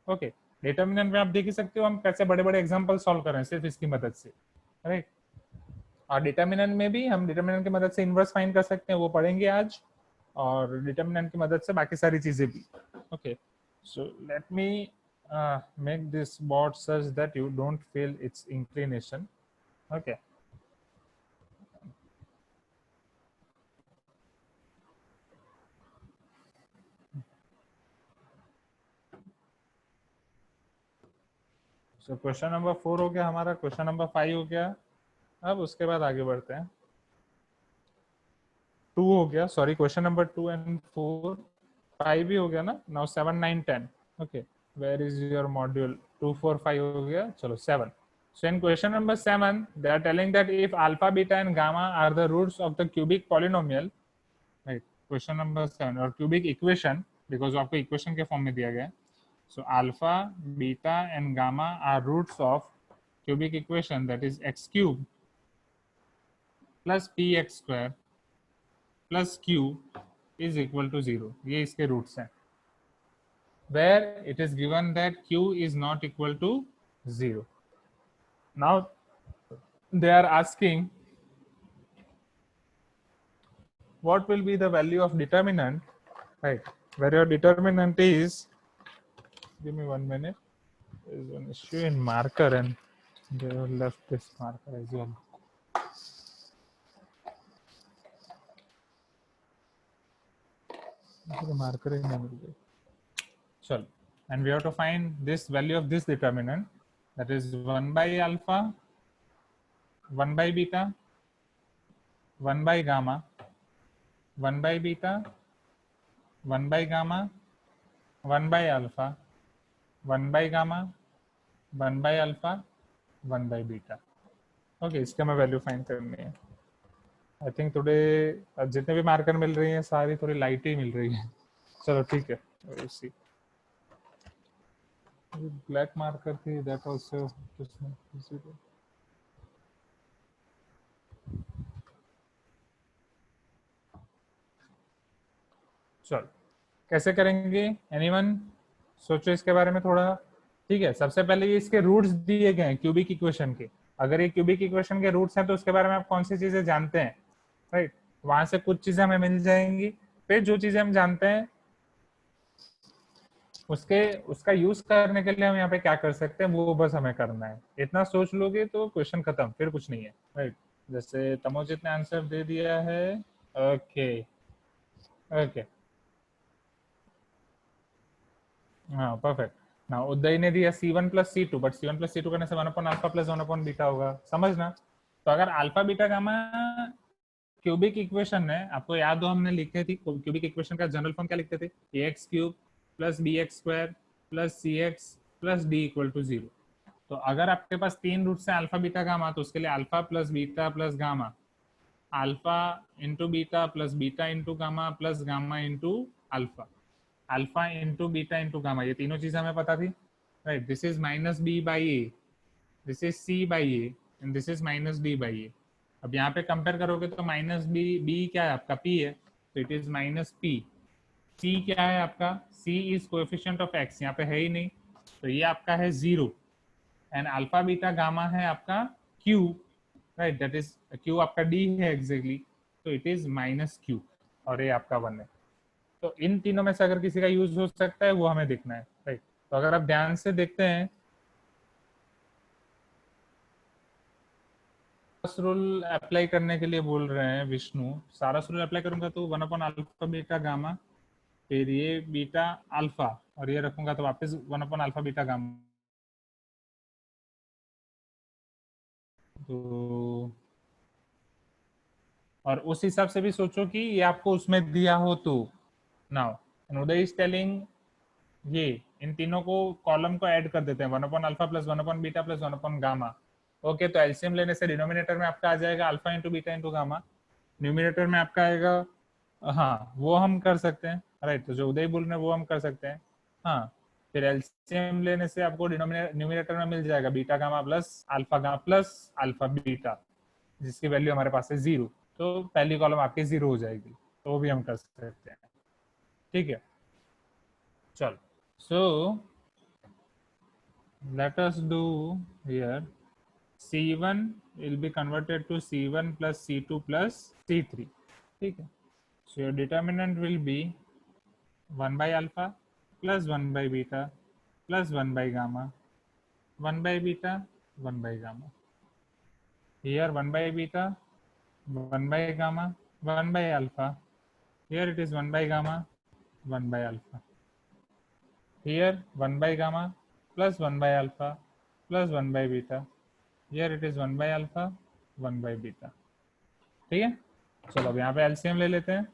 Okay, determinant में आप देख ही सकते हो हम कैसे बड़े बड़े एग्जांपल सॉल्व कर रहे हैं सिर्फ इसकी मदद से, राइट। और डिटर्मिनेंट में भी हम डिटर्मिनेंट की मदद से इनवर्स फाइंड कर सकते हैं, वो पढ़ेंगे आज, और डिटर्मिनेंट की मदद से बाकी सारी चीजें भी। Okay, so let me make this board such that you don't feel its inclination. Okay. So question number 4 हो गया हमारा, क्वेश्चन नंबर 5 हो गया। अब उसके बाद आगे बढ़ते हैं। 2 हो गया, सॉरी, क्वेश्चन नंबर 2 एंड 4, 5 भी हो गया ना। Now 7, 9, 10। Okay, where is your module? 2, 4, 5 हो गया, चलो 7। So in question number 7, they are telling that if alpha, beta, and gamma are the roots of the cubic polynomial, right? Question number 7 और cubic equation, because आपको equation के form में दिया गया है। So alpha, beta, and gamma are roots of cubic equation, that is x cube plus px square plus q is equal to 0। ये इसके roots हैं। Where it is given that q is not equal to 0। Now they are asking what will be the value of determinant, right? Where your determinant is, give me 1 minute, there is an issue in marker and they have left this marker as well। marker ही नहीं मिल गई, चलो। And we have to find this value of this determinant, that is 1 by alpha, 1 by beta, 1 by gamma, 1 by beta, 1 by gamma, 1 by alpha, 1 by gamma, 1 by alpha, 1 by beta। Okay, इसका मैं वैल्यू फाइंड करनी है। आई थिंक टुडे जितने भी मार्कर मिल रही हैं सारी थोड़ी लाइट ही मिल रही है। चलो ठीक है, ब्लैक मार्कर थी, दैट आल्सो चलो कैसे करेंगे, एनीवन सोचो इसके बारे में थोड़ा। ठीक है, सबसे पहले ये इसके रूट्स दिए गए हैं क्यूबिक इक्वेशन के। अगर ये क्यूबिक इक्वेशन के रूट्स हैं तो उसके बारे में आप कौन सी चीजें जानते हैं, राइट? वहां से कुछ चीजें हमें मिल जाएंगी, फिर जो चीजें हम जानते हैं उसका यूज करने के लिए हम यहाँ पे क्या कर सकते हैं वो बस हमें करना है। इतना सोच लोगे तो क्वेश्चन खत्म, फिर कुछ नहीं है, राइट? जैसे तमोजित ने आंसर दे दिया है। ओके ओके, हाँ परफेक्ट। ना उदय ने दिया C1 plus C2, but C1 plus C2 करने से 1 upon alpha plus 1 upon beta होगा, समझना। तो अगर alpha beta gamma cubic equation है, आपको याद हो हमने लिखे थी क्यूबिक इक्वेशन का जनरल फॉर्म क्या लिखते थे? ax cube plus bx square plus cx plus d equal to 0। तो अगर आपके पास 3 रूट है अल्फा बीटा गामा, तो उसके लिए alpha plus beta plus gamma, alpha into beta plus beta into gamma plus gamma into alpha, alpha into beta into gamma, ये तीनों चीजें हमें पता थी, right? This is minus b by a, this is c by a, and this is minus d by a. अब यहाँ पे कंपेयर करोगे तो माइनस बी क्या है आपका? पी है, तो इट इज माइनस पी। सी क्या है आपका? सी इज कोएफिशिएंट ऑफ एक्स, यहाँ पे है ही नहीं, तो ये आपका है 0। एंड अल्फा बीटा गामा है आपका Q, right? That is Q आपका डी है एग्जैक्टली, तो इट इज माइनस क्यू, और ये आपका 1 है। तो इन तीनों में से अगर किसी का यूज हो सकता है वो हमें देखना है, राइट? तो अगर आप ध्यान से देखते हैं, रूल अप्लाई करने के लिए बोल रहे हैं विष्णु। सारा रूल अप्लाई करूंगा तो 1 अपॉन अल्फा बीटा गामा, फिर ये बीटा अल्फा, और ये रखूंगा तो वापस 1 अपॉन अल्फा बीटा गामा। तो और उस हिसाब से भी सोचो कि ये आपको उसमें दिया हो तो। नाउ उदय इज टेलिंग, ये इन तीनों को कॉलम को ऐड कर देते हैं, 1 upon alpha plus 1 upon beta plus 1 upon gamma. Okay, तो एलसीएम लेने से डिनोमिनेटर में आपका आ जाएगा alpha into beta into gamma, numerator में आपका आएगा, हाँ वो हम कर सकते हैं, राइट? तो जो उदय बोल रहे हैं वो हम कर सकते हैं, हाँ। फिर एलसीएम लेने से आपको न्यूमिनेटर में मिल जाएगा beta gamma plus alpha beta, जिसकी वैल्यू हमारे पास है 0, तो पहली कॉलम आपकी 0 हो जाएगी, तो वो भी हम कर सकते हैं। ठीक है, चल सो let us do here C1 will be converted to C1 plus C2 plus C3, ठीक है. So your determinant will be 1 by alpha plus 1 by beta plus 1 by gamma, 1 by beta, 1 by gamma. Here 1 by beta, 1 by gamma, 1 by alpha. Here it is 1 by gamma, 1 by alpha. Here 1 by gamma plus 1 by alpha plus 1 by beta. Here it is 1 by alpha, 1 by beta. ठीक है, चलो अब यहाँ पे एलसीएम ले लेते हैं.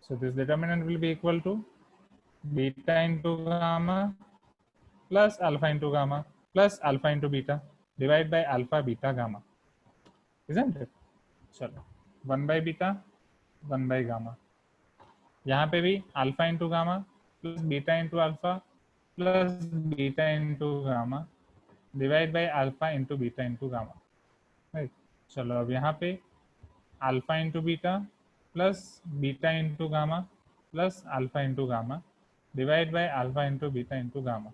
So this determinant will be equal to beta into gamma plus alpha into gamma plus alpha into beta divided by alpha beta gamma, isn't it? चलो 1 by beta 1 by gamma, यहाँ पे भी alpha into gamma plus beta into alpha plus beta into gamma divided by alpha into beta into gamma, right? चलो अब यहाँ पे alpha into beta plus beta into gamma plus alpha into gamma divided by alpha into beta into gamma.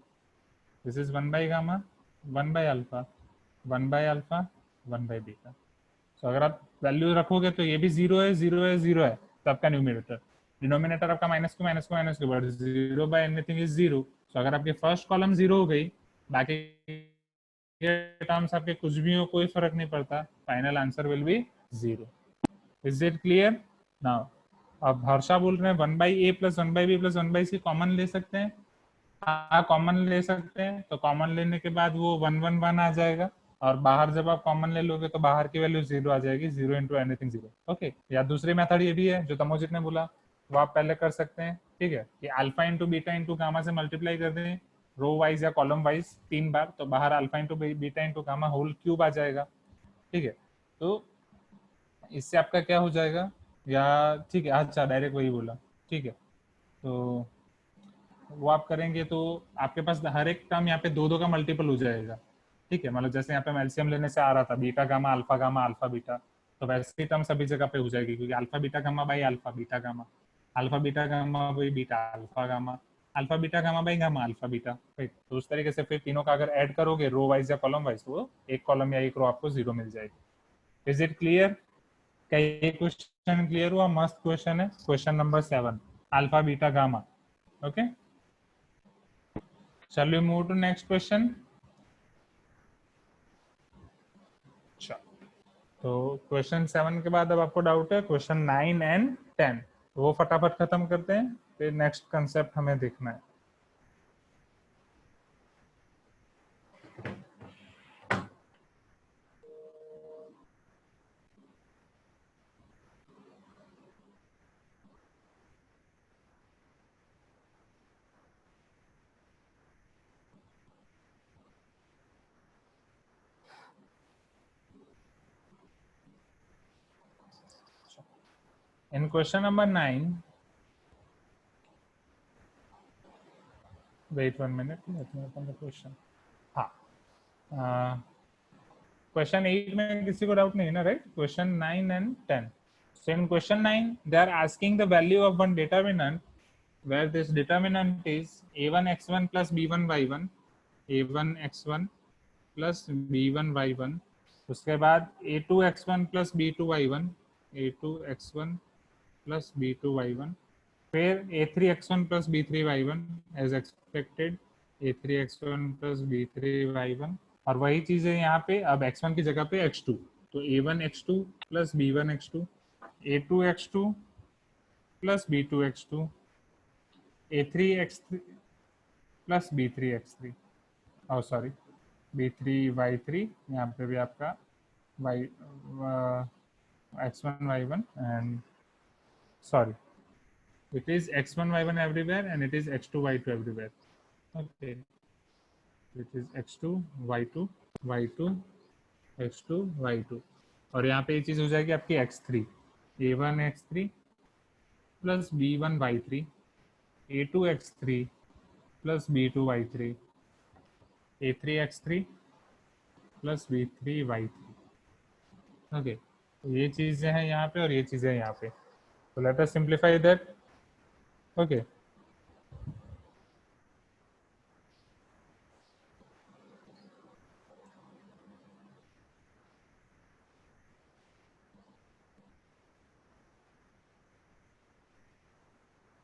This is 1 by gamma, 1 by alpha, 1 by alpha, 1 by beta. So अगर आप वैल्यू रखोगे तो ये भी 0 है, 0 है, 0 है, तो आपका न्यूमिनेटर, डिनोमिनेटर आपका माइनस को माइनस को माइनस को, बट 0 बाय एनीथिंग इज 0. सो अगर आपकी फर्स्ट कॉलम 0 हो गई, बाकी के टर्म्स आपके कुछ भी हो, कोई फर्क नहीं पड़ता, final answer will be 0. Is it clear now? अब हर्षा बोल रहे हैं 1 by a plus 1 by b plus 1 by c common ले सकते हैं. हाँ कॉमन ले सकते हैं, तो कॉमन लेने के बाद वो 1 1 1 आ जाएगा, और बाहर जब आप कॉमन ले लोगे तो बाहर की वैल्यू 0 आ जाएगी, 0 इंटू एनीथिंग 0. ओके, या दूसरी मेथड ये भी है जो तमोजित ने बोला, वो आप पहले कर सकते हैं. ठीक है, कि alpha into beta into gamma से मल्टीप्लाई कर दें रो वाइज या कॉलम वाइज 3 बार, तो बाहर alpha into beta into gamma whole cube आ जाएगा. ठीक है, तो इससे आपका क्या हो जाएगा, या ठीक है, अच्छा डायरेक्ट वही बोला. ठीक है, तो वो आप करेंगे तो आपके पास हर एक टर्म यहाँ पे 2 2 का मल्टीपल हो जाएगा. ठीक है, मतलब जैसे यहाँ पे एलसीएम लेने से आ रहा था बीटा गामा अल्फा बीटा, तो वैसे ही टर्म सभी जगह पे हो जाएगी, क्योंकि alpha beta gamma by alpha beta gamma, alpha beta gamma by beta alpha gamma, alpha beta gamma by gamma alpha beta. तो उस तरीके से फिर तीनों का अगर ऐड करोगे रो वाइज या कॉलम वाइज, तो एक कॉलम या एक रो आपको 0 मिल जाएगी. Is it clear? क्या ये क्वेश्चन क्लियर हुआ? मस्त क्वेश्चन है. Question number 7, alpha beta gamma. Okay, shall we move to next question? अच्छा, तो क्वेश्चन 7 के बाद अब आपको डाउट है क्वेश्चन 9 एंड 10, वो फटाफट खत्म करते हैं, फिर नेक्स्ट कंसेप्ट हमें देखना है. In question number 9, wait 1 minute, let me open the question. हाँ, क्वेश्चन 8 में किसी को डाउट नहीं है ना, right? Question 9 and 10. So in question 9, they are asking the value of one determinant where this determinant is a1 x1 plus b1 y1, a1 x1 plus b1 y1, उसके बाद a2 x1 plus b2 y1, a2 x1 plus b2 y1, फिर a3 x1 plus b3 y1 as expected, a3 x1 plus b3 y1, और वही चीज है यहाँ पे, अब x1 की जगह पे x2, तो a1 x2 plus b1 x2, a2 x2 plus b2 x2, a3 x3 plus b3 x3, और सॉरी b3 y3, यहाँ पे भी आपका y x1 y1 and sorry it is x1 y1 everywhere and it is x2 y2 everywhere. Okay, it is x2 y2 y2 x2 y2, और यहाँ पे ये चीज हो जाएगी आपकी x3, a1 x3 plus b1 y3, a2 x3 plus b2 y3, a3 x3 plus b3 y3. Okay, तो ये चीजें हैं यहाँ पे और ये चीजें यहाँ पे. तो let us simplify that. Okay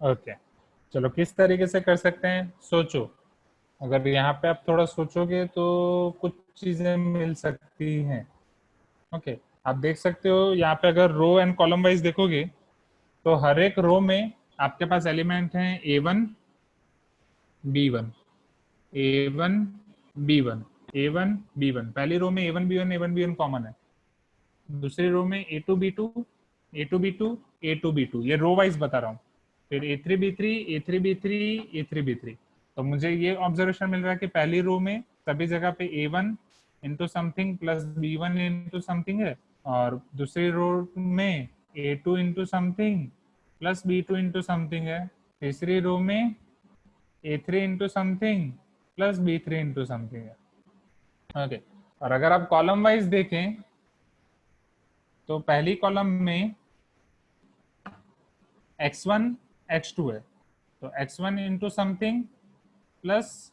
okay, चलो किस तरीके से कर सकते हैं, सोचो। अगर यहाँ पे आप थोड़ा सोचोगे तो कुछ चीजें मिल सकती हैं। ओके, आप देख सकते हो यहाँ पे अगर रो एंड कॉलम वाइज देखोगे तो हर एक रो में आपके पास एलिमेंट हैं A1 B1 A1 B1 A1 B1। पहली रो में A1 B1 कॉमन है। दूसरी रो में A2 B2 A2 B2 A2 B2, ये रो वाइज बता रहा हूँ। फिर A3 B3 A3 B3 A3 B3। तो मुझे ये ऑब्जर्वेशन मिल रहा है कि पहली रो में सभी जगह पे A1 into something plus B1 into something है, और दूसरी रो में A2 into something plus B2 into something है। तीसरी रो में A3 into something plus B3 into something है। ओके, और अगर आप कॉलम वाइज देखें तो पहली कॉलम में x1 x2 है, तो x1 into something plus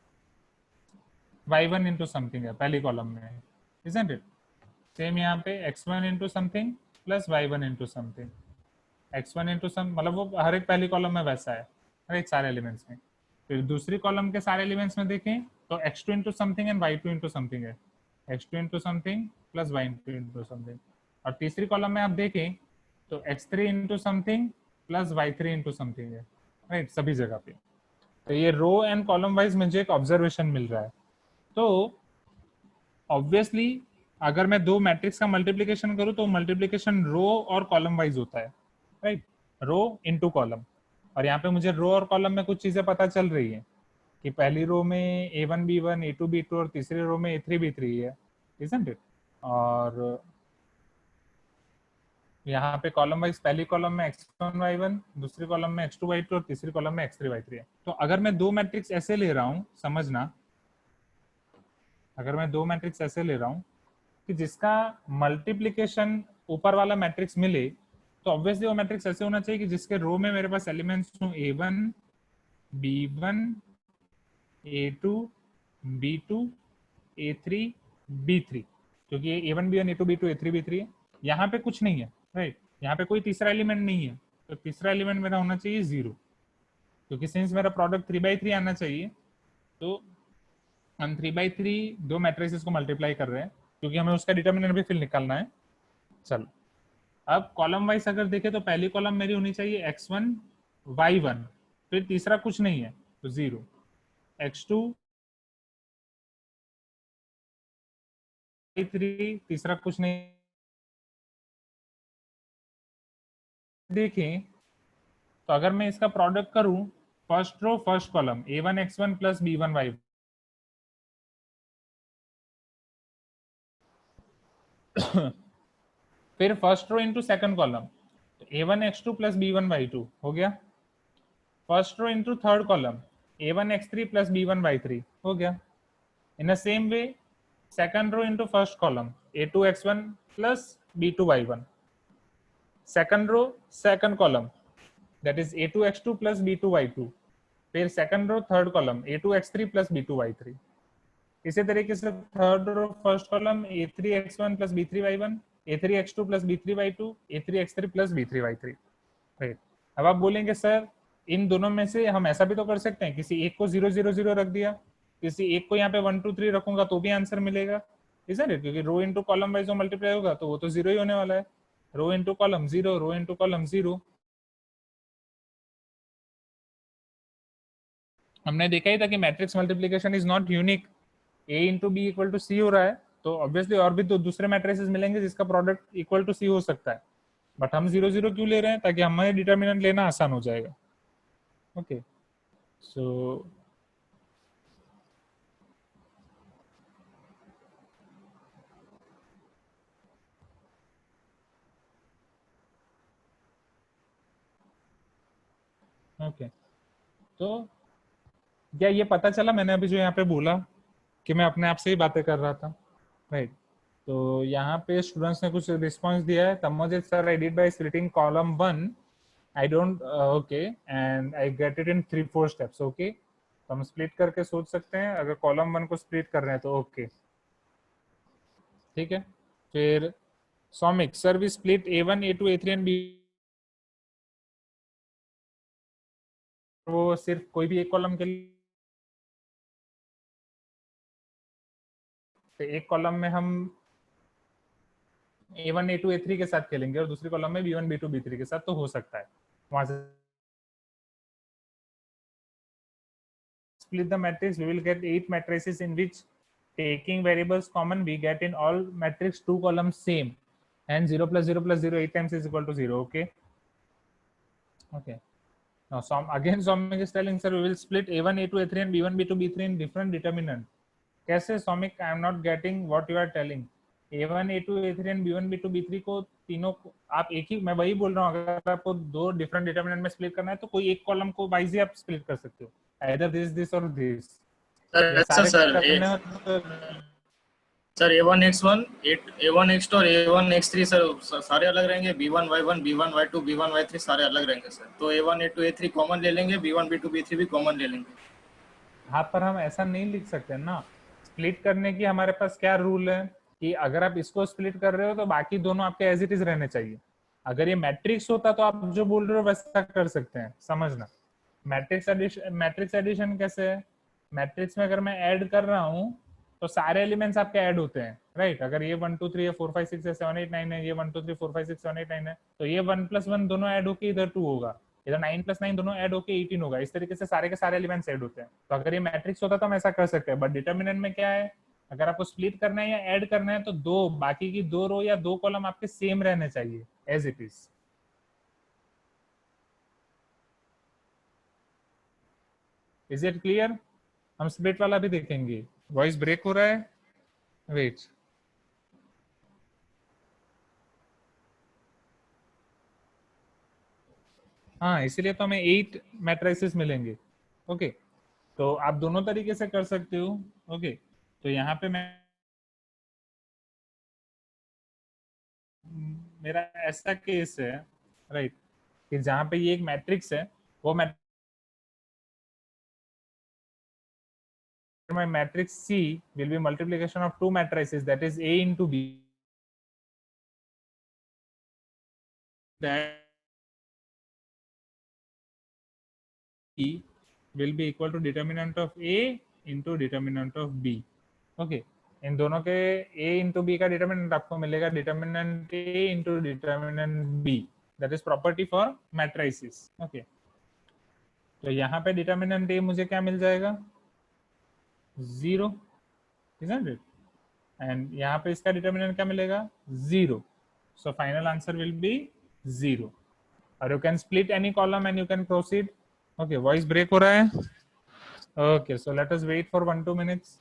y1 into something है पहली कॉलम में, इजंट इट? सेम यहाँ पे x1 into something plus y1 into something, x1 into some, मतलब वो हर एक पहली कॉलम में वैसा है हर एक सारे एलिमेंट्स में। फिर दूसरी कॉलम के सारे एलिमेंट्स में देखें तो x2 into something and y2 into something है, x2 into something plus y2 into something. और तीसरी कॉलम में आप देखें तो x3 into something plus y3 into something है, राइट, सभी जगह पे। तो ये रो एंड कॉलम वाइज मुझे एक ऑब्जर्वेशन मिल रहा है। तो ऑब्वियसली अगर मैं दो मैट्रिक्स का मल्टीप्लीकेशन करूं तो मल्टीप्लीकेशन रो और कॉलम वाइज होता है, राइट, रो इनटू कॉलम। और यहाँ पे मुझे रो और कॉलम में कुछ चीजें पता चल रही है कि पहली रो में A1 B1 A2 B2 और तीसरी रो में A3 B3 है, isn't it? और यहाँ पे कॉलम वाइज पहली कॉलम में x1 y1, दूसरी कॉलम में x2 y2 और तीसरी कॉलम में x3 y3 है। तो अगर मैं दो मैट्रिक्स ऐसे ले रहा हूँ, समझना, अगर मैं दो मैट्रिक्स ऐसे ले रहा हूँ कि जिसका मल्टीप्लीकेशन ऊपर वाला मैट्रिक्स मिले, तो ऑब्वियसली वो मैट्रिक्स ऐसे होना चाहिए कि जिसके रो में मेरे पास एलिमेंट्स हो A1 B1 A2 B2 A3 B3, क्योंकि ये A1 B1 A2 B2 A3 B3 है। यहाँ पे कुछ नहीं है, राइट, यहाँ पे कोई तीसरा एलिमेंट नहीं है, तो तीसरा एलिमेंट मेरा होना चाहिए 0, क्योंकि सिंस मेरा प्रोडक्ट 3/3 आना चाहिए, तो हम 3/3 दो मैट्रिसेस को मल्टीप्लाई कर रहे हैं, क्योंकि हमें उसका डिटर्मिनेंट भी फिर निकालना है। चलो, अब कॉलम वाइज अगर देखें तो पहली कॉलम मेरी होनी चाहिए x1 y1, फिर तीसरा कुछ नहीं है तो 0, x2 y3, तीसरा कुछ नहीं। देखें तो अगर मैं इसका प्रोडक्ट करूं, first row first column A1 x1 plus B1 y1, फिर first row into second column A1 x2 plus B1 y2 हो गया। First row into third column A1 x3 plus B1 y3 हो गया। In the same way second row into first column A2 x1 plus B2 y1, second row second column that is A2 x2 plus B2 y2, फिर second row third column A2 x3 plus B2 y3। इसी तरीके से third row first column A3 x1 plus B3 y1 A3 x2 plus B3 y2 A3 x3 plus B3 y3, right. अब आप बोलेंगे सर इन दोनों में से हम ऐसा भी तो कर सकते हैं, किसी एक को 0 0 0 रख दिया, किसी एक को यहाँ पे 1 2 3 रखूंगा तो भी आंसर मिलेगा, इजंट इट? क्योंकि रो इनटू कॉलम वाइज जो मल्टीप्लाई होगा तो वो तो 0 ही होने वाला है। Row into column 0, row into column 0। हमने देखा ही था कि matrix multiplication is not unique, A into b equal to c हो रहा है, तो ऑब्वियसली और भी तो दूसरे मैट्रिसेस मिलेंगे जिसका प्रोडक्ट इक्वल टू सी हो सकता है, बट हम 0 0 क्यों ले रहे हैं? ताकि हमें डिटर्मिनेंट लेना आसान हो जाएगा। ओके, सो ओके, तो क्या ये पता चला मैंने अभी जो यहाँ पे बोला कि मैं अपने आप से ही बातें कर रहा था, राइट? तो यहाँ पे स्टूडेंट्स ने कुछ रिस्पांस दिया है। Tamojit sir, I did by splitting column 1 I don't okay, and I get it in 3-4 steps. Okay, तो हम स्प्लिट करके सोच सकते हैं अगर कॉलम 1 को स्प्लिट कर रहे हैं तो ओके ठीक है. फिर Soumik sir we split A1 A2 A3 and B, वो सिर्फ कोई भी एक कॉलम के लिए, तो एक कॉलम में हम A1 A2 A3 के साथ खेलेंगे और दूसरी कॉलम में B1 B2 B3 के साथ, तो हो सकता है वहां से split the matrix we will get 8 matrices in which taking variables common we get in all matrix 2 columns same and 0 plus 0 plus 0 8 times is equal to 0. Okay, okay. Now again Somik is telling sir we will split A1 A2 A3 and B1 B2 B3 in different determinant. कैसे Somik? I am not getting what you are telling. A1 A2 A3 and B1 B2 B3 को तीनों को आप एक ही, मैं वही बोल रहा हूँ, अगर आपको दो डिफरेंट डिटरमिनेंट में स्प्लिट करना है तो कोई एक कॉलम को वाइज ही आप स्प्लिट कर सकते हो, either this और this. सर या ऐसा सारे सर करने हो तो sir A1 X1 A1 X2 और A1 X3 सर सारे अलग रहेंगे, B1 Y1 B1 Y2 B1 Y3 सारे अलग रहेंगे सर. तो A1 A2 A3 कॉमन ले लेंगे, B1 B2 B3 भी कॉमन ले लेंगे. यहाँ पर हम ऐसा नहीं लिख सकते ना. स्प्लिट करने की हमारे पास क्या रूल है कि अगर आप इसको स्प्लिट कर रहे हो तो बाकी दोनों आपके एज इट इज रहने चाहिए. अगर ये मैट्रिक्स होता तो आप जो बोल रहे हो वैसा कर सकते हैं, समझना. मैट्रिक्स एडिशन कैसे है? मैट्रिक्स में अगर मैं ऐड कर रहा हूँ तो सारे एलिमेंट्स आपके ऐड होते हैं, राइट. अगर ये 1 2 3 है 4 5 6 है 7 8 9 है, ये 1 2 3 4 5 6 7 8 9 है, तो ये 1+1 दोनों ऐड होके इधर 2 होगा, इधर 9+9 दोनों ऐड होके 18 होगा. इस तरीके से सारे के सारे एलिमेंट्स ऐड होते हैं. तो अगर ये मैट्रिक्स होता तो हम ऐसा कर सकते हैं, बट डिटर्मिनेंट में क्या है, अगर आपको स्प्लिट करना है या ऐड करना है तो दो बाकी की दो रो या दो कॉलम आपके सेम रहने चाहिए as it is. Is it clear? हम स्प्लिट वाला भी देखेंगे. वॉइस ब्रेक हो रहा है, वेट. हाँ, इसीलिए तो हमें 8 मैट्रिसेस मिलेंगे. ओके, तो आप दोनों तरीके से कर सकते हो. ओके, तो यहाँ पे मैं मेरा ऐसा केस है, राइट, कि जहाँ पे ये एक मैट्रिक्स है, वो my matrix C will be multiplication of two matrices, that is A into B. That E will be equal to determinant of A into determinant of B. Okay, इन दोनों के A into B का डिटर्मिनेंट आपको मिलेगा determinant A into determinant B. That is property for matrices. Okay, तो यहाँ पे डिटर्मिनेंट A मुझे क्या मिल जाएगा? 0, isn't it? एंड यहाँ पे इसका डिटर्मिनेंट क्या मिलेगा? 0. So final answer will be 0. Or you can split any column and you can proceed. Okay, voice break हो रहा है. Okay, so let us wait for 1-2 minutes.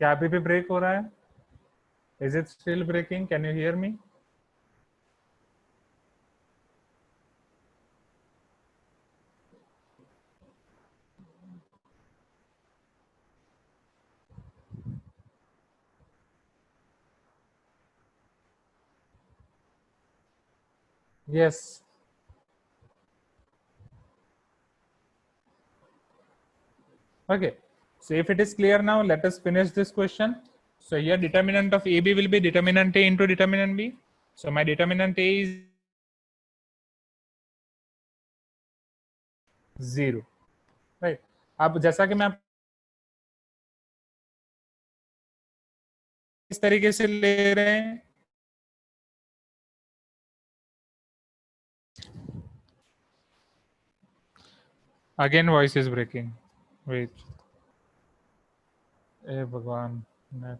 क्या अभी भी ब्रेक हो रहा है? Is it still breaking? Can you hear me? Yes. Okay, so if it is clear now, let us finish this question. So here determinant of AB will be determinant A into determinant B. So my determinant A is 0, right. अब जैसा कि मैं इस तरीके से ले रहे हैं Again voice is breaking. Wait. ए भगवान net.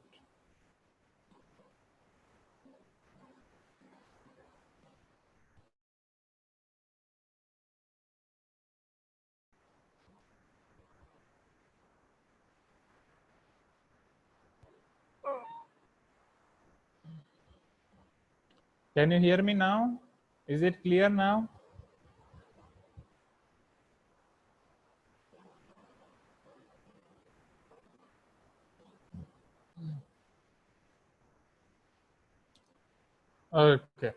Can you hear me now? Is it clear now? Okay.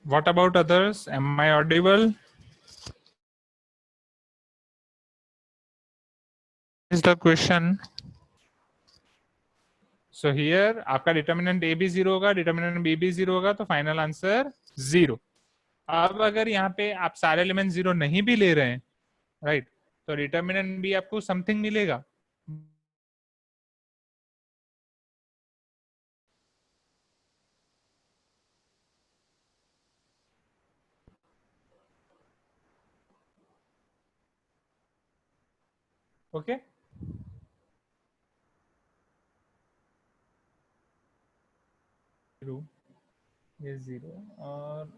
What about others? Am I audible? Is the question. So here आपका डिटर्मिनेंट ए भी 0 होगा, डिटर्मिनेंट बी भी 0 होगा, तो फाइनल आंसर 0. अब अगर यहाँ पे आप सारे एलिमेंट 0 नहीं भी ले रहे हैं, राइट, तो डिटर्मिनेंट भी आपको समथिंग मिलेगा. ओके. ये 0 और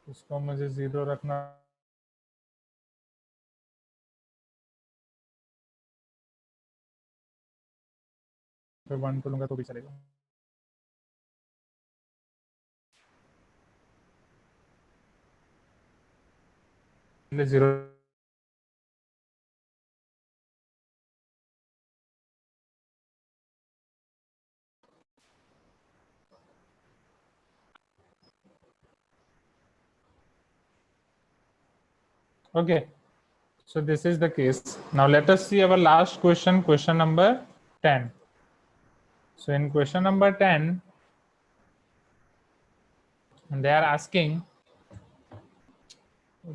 इसको मुझे 0 रखना. फिर 1 को लूंगा तो भी चलेगा. पहले 0 Okay, so this is the case. Now let us see our last question, question number 10. So in question number 10, they are asking,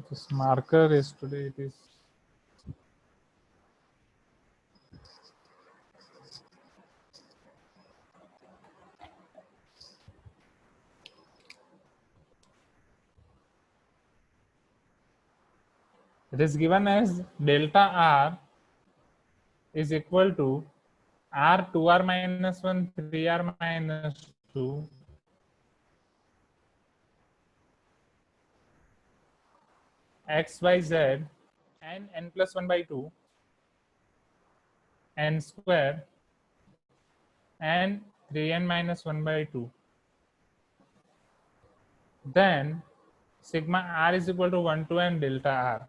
this marker is today, it is given as delta R is equal to R 2R minus 1, 3R minus 2, X, Y, Z, n plus 1 by 2, n square, and 3n minus 1 by 2. Then sigma R is equal to 1 to n delta R.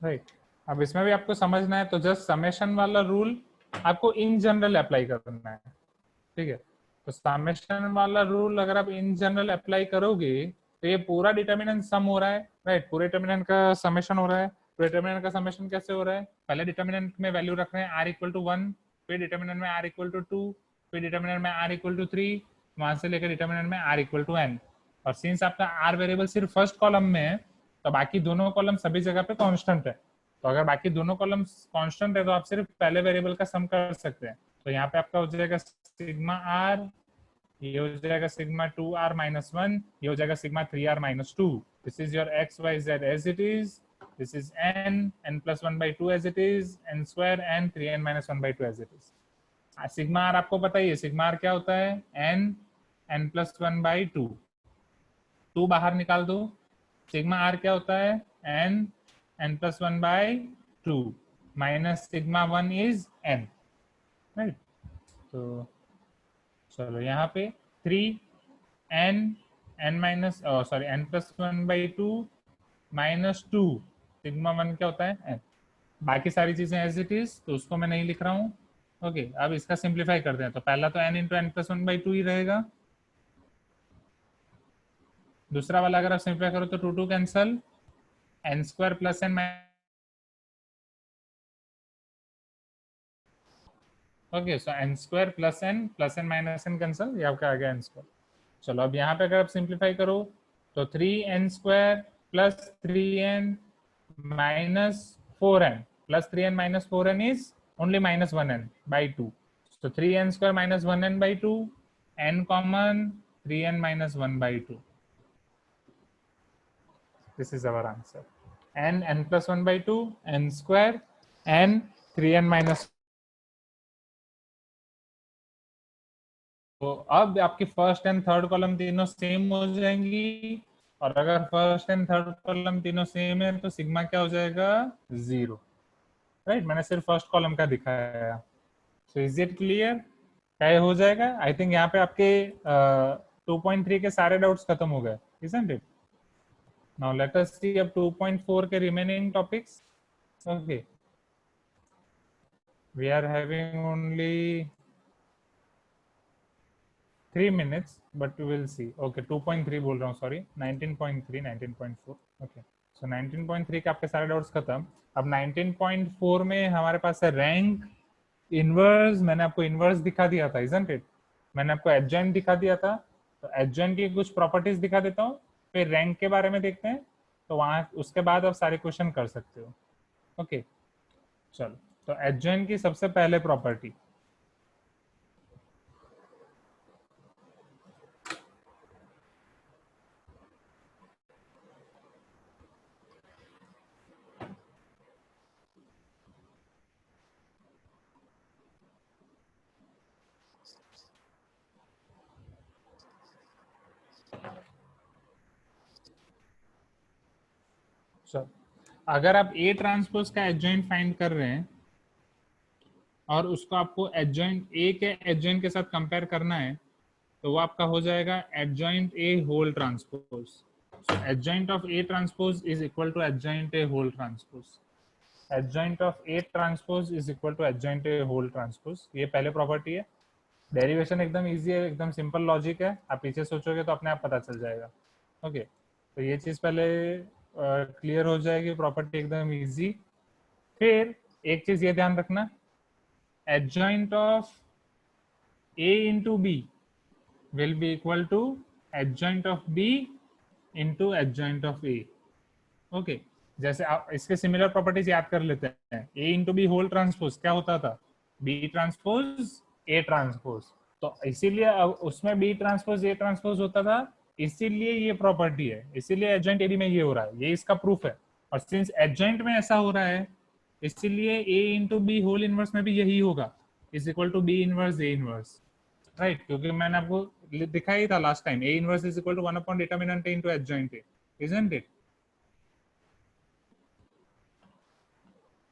Right. अब इसमें भी आपको समझना है, तो जस्ट समेशन वाला रूल आपको इन जनरल अप्लाई करना है. ठीक है, तो समेशन वाला रूल अगर आप इन जनरल अप्लाई करोगे तो ये पूरा डिटर्मिनेंट सम हो रहा है, राइट, पूरे डिटर्मिनेंट का समेशन हो रहा है. तो डिटर्मिनेंट का समेशन कैसे हो रहा है? पहले डिटर्मिनेंट में वैल्यू रख रहे हैं r इक्वल टू 1, फिर डिटर्मिनेंट में r इक्वल टू 2, फिर डिटर्मिनेंट में r इक्वल टू 3, वहां से लेकर डिटर्मिनेंट में r इक्वल टू n. और सिंस आपका r वेरिएबल सिर्फ फर्स्ट कॉलम में है, तो बाकी दोनों कॉलम सभी जगह पे कांस्टेंट है. तो अगर बाकी दोनों कॉलम कांस्टेंट है तो आप सिर्फ पहले वेरिएबल का सम कर सकते हैं. तो यहाँ पे आपका हो जाएगा सिग्मा r, ये हो जाएगा सिग्मा 2r माइनस 1, ये हो जाएगा sigma 3r minus 2. This is your x y z as it is. This is n plus 1 by 2 as it is, n square n 3n minus 1 by 2 as it is. Sigma r आपको पता ही है, सिग्मा r क्या होता है? n plus 1 by 2. 2 बाहर निकाल दो. सिग्मा r क्या होता है? n plus 1 by 2 minus sigma 1 is n, right. तो चलो यहाँ पे 3n minus n plus 1 by 2 minus 2 sigma 1 क्या होता है? n. बाकी सारी चीजें एज इट इज, तो उसको मैं नहीं लिख रहा हूँ. ओके, अब इसका सिंप्लीफाई करते हैं. तो पहला तो n into n plus 1 by 2 ही रहेगा. दूसरा वाला अगर आप सिंप्लीफाई करो तो 2 cancel, n square plus n. Okay, so n square plus n minus n cancel, ये आपका आ गया n स्क्वायर. चलो अब यहाँ पे अगर आप सिंप्लीफाई करो तो 3n square plus 3n minus 4n plus 3n minus 4n is only minus 1n by 2. So 3n square minus 1n by 2 n common 3n minus 1/2. This is our answer. n plus 1/2, n square, n 3n minus. तो अब आपकी फर्स्ट एंड थर्ड कॉलम तीनों सेम हो जाएंगी, और अगर फर्स्ट एंड थर्ड कॉलम तीनों सेम है तो सिग्मा क्या हो जाएगा? 0. राइट, मैंने सिर्फ फर्स्ट कॉलम का दिखाया. सो इज इट क्लियर? क्या हो जाएगा? आई थिंक यहाँ पे आपके 2.3 के सारे डाउट्स खत्म हो गए, isn't it? Now let us see अब 2.4 के remaining topics. Okay, we are having only 3 minutes, but we will see. Okay, 2.3 बोल रहा हूँ, sorry, 19.3, 19.4. Okay, so 19.3 के आपके सारे डाउट्स खत्म. अब 19.4 में हमारे पास है रैंक, इनवर्स. मैंने आपको इनवर्स दिखा दिया था, isn't it? मैंने आपको एडजॉइंट दिखा दिया था. तो एडजॉइंट की कुछ प्रॉपर्टीज दिखा देता हूँ, फिर रैंक के बारे में देखते हैं. तो वहां उसके बाद आप सारे क्वेश्चन कर सकते हो. ओके, चलो. तो एडजॉइंट की सबसे पहले प्रॉपर्टी, अगर आप ए ट्रांसपोज का एडजॉइंट फाइंड कर रहे हैं और उसको आपको एडजॉइंट ए के एडजॉइंट के साथ कंपेयर करना है, तो वो आपका हो जाएगा adjoint A whole transpose. So adjoint of A transpose is equal to adjoint A whole transpose. Adjoint of A transpose is equal to adjoint A whole transpose. ये पहले प्रॉपर्टी है. डेरिवेशन एकदम इजी है, एकदम सिंपल लॉजिक है. आप पीछे सोचोगे तो अपने आप पता चल जाएगा. ओके, तो ये चीज पहले क्लियर हो जाएगी, प्रॉपर्टी एकदम इजी. फिर एक चीज ये ध्यान रखना, adjoint of A into B will be equal to adjoint of B into adjoint of A. Okay, जैसे आप इसके सिमिलर प्रॉपर्टीज याद कर लेते हैं. A into B whole transpose क्या होता था? B transpose A transpose. तो इसीलिए अब उसमें B ट्रांसपोज A ट्रांसपोज होता था, इसीलिए ये प्रॉपर्टी है. इसीलिए एडजॉइंट AB में ये हो रहा है, ये इसका प्रूफ है. और सिंस एडजॉइंट में ऐसा हो रहा है, इसलिए A into B whole inverse में भी यही होगा, is equal to B inverse A inverse. Right, क्योंकि मैंने आपको दिखाई था last time, A inverse is equal to 1 upon determinant A into adjoint A, isn't it?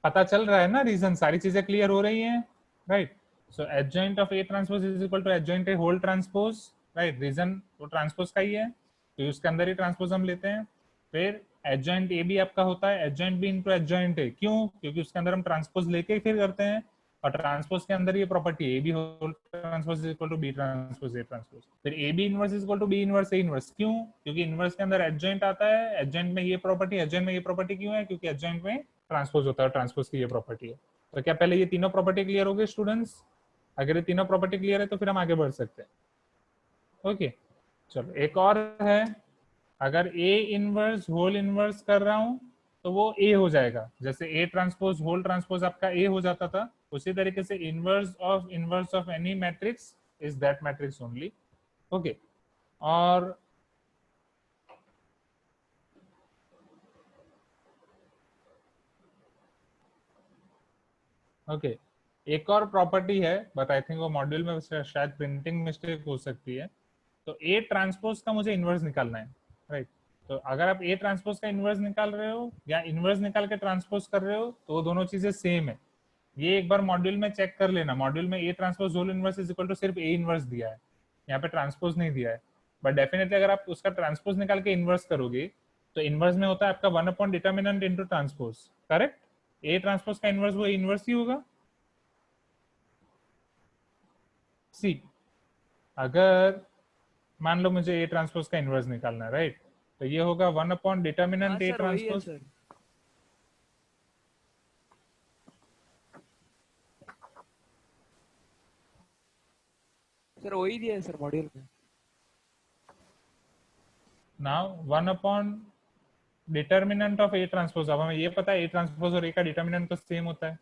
पता चल रहा है ना रीजन? सारी चीजें क्लियर हो रही हैं, right? So adjoint of A transpose is equal to adjoint A whole transpose. Right, reason वो ट्रांसपोज का ही है, तो उसके अंदर ही ट्रांसपोज हम लेते हैं. फिर एडजॉइंट ए भी आपका होता है adjoint B into adjoint A. क्यों? क्योंकि उसके अंदर हम ट्रांसपोज लेके फिर करते हैं, और ट्रांसपोज के अंदर ये प्रॉपर्टी है, a b whole transpose is equal to b transpose a transpose. फिर a b inverse is equal to B inverse A inverse. क्यों? क्योंकि इनवर्स के अंदर एडजॉइंट आता है, एडजॉइंट में ये प्रॉपर्टी, एडजॉइंट में ये प्रॉपर्टी क्यों है? क्योंकि एडजॉइंट में ट्रांसपोज होता है, ट्रांसपोज की ये प्रॉपर्टी है. तो क्या पहले ये तीनों प्रॉपर्टी क्लियर हो गई स्टूडेंट्स? अगर ये तीनों प्रॉपर्टी क्लियर है तो फिर हम आगे बढ़ सकते हैं. ओके, चलो एक और है. अगर ए इनवर्स होल इनवर्स कर रहा हूं तो वो ए हो जाएगा. जैसे ए ट्रांसपोज होल ट्रांसपोज आपका ए हो जाता था, उसी तरीके से inverse of any matrix is that matrix only. Okay, और ओके, एक और प्रॉपर्टी है, बट आई थिंक वो मॉड्यूल में शायद प्रिंटिंग मिस्टेक हो सकती है. तो ए ट्रांसपोज का मुझे इनवर्स निकालना है, राइट? तो अगर आप ए ट्रांसपोज का इनवर्स निकाल रहे हो या इनवर्स निकाल के ट्रांसपोज कर रहे हो, तो वो दोनों चीजें सेम है. ये एक बार मॉड्यूल में चेक कर लेना. मॉड्यूल में A transpose whole inverse is equal to सिर्फ ए इनवर्स दिया है, यहाँ पे ट्रांसपोज नहीं दिया है. बट डेफिनेटली अगर आप उसका ट्रांसपोज निकाल के इनवर्स करोगे तो इनवर्स में होता है आपका 1 upon determinant into transpose. Correct? A transpose का इनवर्स वो इनवर्स ही होगा. सी, अगर मान लो मुझे ए ट्रांसपोज का इनवर्स निकालना है, राइट? तो ये होगा 1 upon determinant A transpose. Sir वही दिया है सर मॉड्यूल में. Now 1 upon determinant of A transpose. अब हमें ये पता है ए ट्रांसपोज और ए का डिटरमिनेंट तो सेम होता है.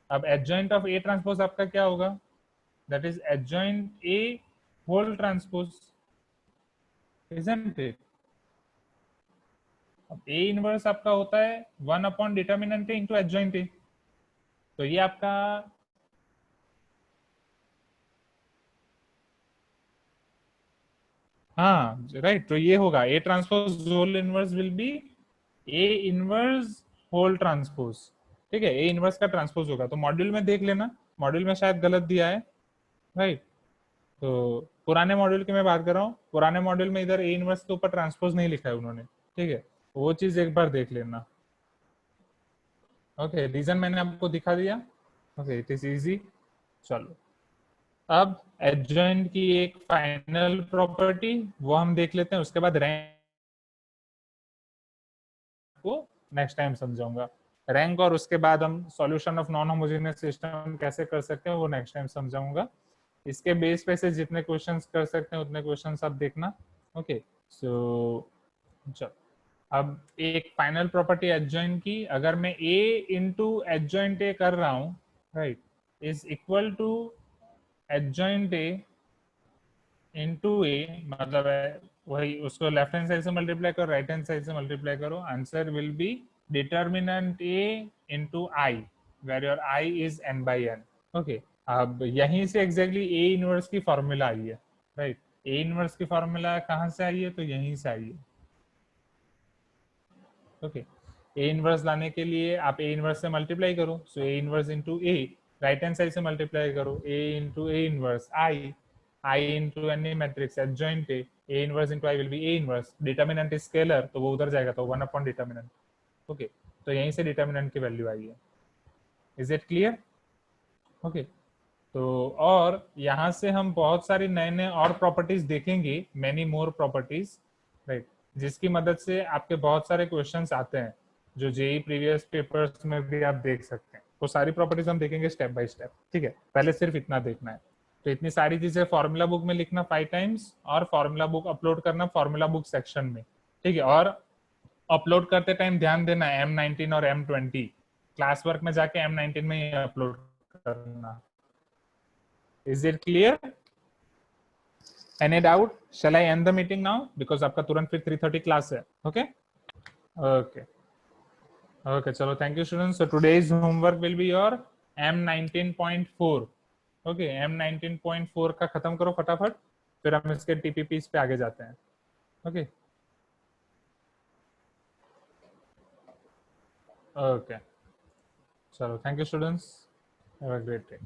अब एडजॉइंट ऑफ ए ट्रांसपोज आपका क्या होगा? That is adjoint A whole transpose, isn't it? अब A इनवर्स आपका होता है 1 upon determinant into adjoint A, तो ये आपका हाँ राइट, तो ये होगा A transpose whole inverse will be A inverse whole transpose, ठीक है, A इनवर्स का ट्रांसपोज होगा। तो मॉड्यूल में देख लेना, मॉड्यूल में शायद गलत दिया है, राइट। तो पुराने मॉड्यूल की मैं बात कर रहा हूँ, पुराने मॉड्यूल में इधर A इनवर्स के ऊपर ट्रांसपोज नहीं लिखा है उन्होंने, ठीक है, वो चीज एक बार देख लेना। ओके, रीजन मैंने आपको दिखा दिया। Okay, it is easy. चलो अब एडजॉइंट की एक फाइनल प्रॉपर्टी वो हम देख लेते हैं, उसके बाद रैंक को नेक्स्ट टाइम समझाऊंगा। रैंक और उसके बाद हम solution of non homogeneous system कैसे कर सकते हैं वो नेक्स्ट टाइम समझाऊंगा। इसके बेस पे से जितने क्वेश्चंस कर सकते हैं उतने क्वेश्चंस आप देखना। ओके, सो चलो अब एक फाइनल प्रॉपर्टी एडजॉइंट की, अगर मैं A इंटू एडजॉइंट A कर रहा हूँ, right, is equal to adjoint A into A, मतलब है वही, उसको लेफ्ट हैंड साइड से मल्टीप्लाई करो, राइट हैंड साइड से मल्टीप्लाई करो, answer will be determinant A into I, where your I इज n by n। ओके, अब यहीं से एग्जैक्टली A इनवर्स की फॉर्मूला आई है, राइट। A इनवर्स की फॉर्मूला कहाँ से आई है, तो यहीं से आई है। ओके, A इनवर्स लाने के लिए आप A इनवर्स से मल्टीप्लाई करो, सो A inverse into A, right hand side से मल्टीप्लाई करो, A into A inverse I into any matrix adjoint A inverse into I will be A inverse, determinant is scalar तो वो उधर जाएगा, तो 1 अपॉन डिटर्मिनेंट। ओके, तो यहीं से डिटर्मिनेंट की वैल्यू आई है। Is it clear? ओके, तो और यहाँ से हम बहुत सारी नए नए और प्रॉपर्टीज देखेंगे, मेनी मोर प्रॉपर्टीज, राइट, जिसकी मदद से आपके बहुत सारे क्वेश्चंस आते हैं जो जेई प्रीवियस पेपर्स में भी आप देख सकते हैं। वो सारी प्रॉपर्टीज हम देखेंगे स्टेप बाय स्टेप, ठीक है, पहले सिर्फ इतना देखना है। तो इतनी सारी चीजें फॉर्मूला बुक में लिखना 5 टाइम्स, और फॉर्मूला बुक अपलोड करना फॉर्मूला बुक सेक्शन में, ठीक है। और अपलोड करते टाइम ध्यान देना M19 और M20 क्लास वर्क में जाके M19 में ही अपलोड करना। Is it clear? Any doubt? Shall I end the meeting now? Because आपका तुरंत फिर 3:30 क्लास है. Okay? Okay. Okay, चलो, thank you students. So today's homework will be your M19.4. Okay, M19.4 का खत्म करो फटाफट, फिर हम इसके TPPs पे आगे जाते हैं. Okay. Okay. चलो, thank you students. Have a great day.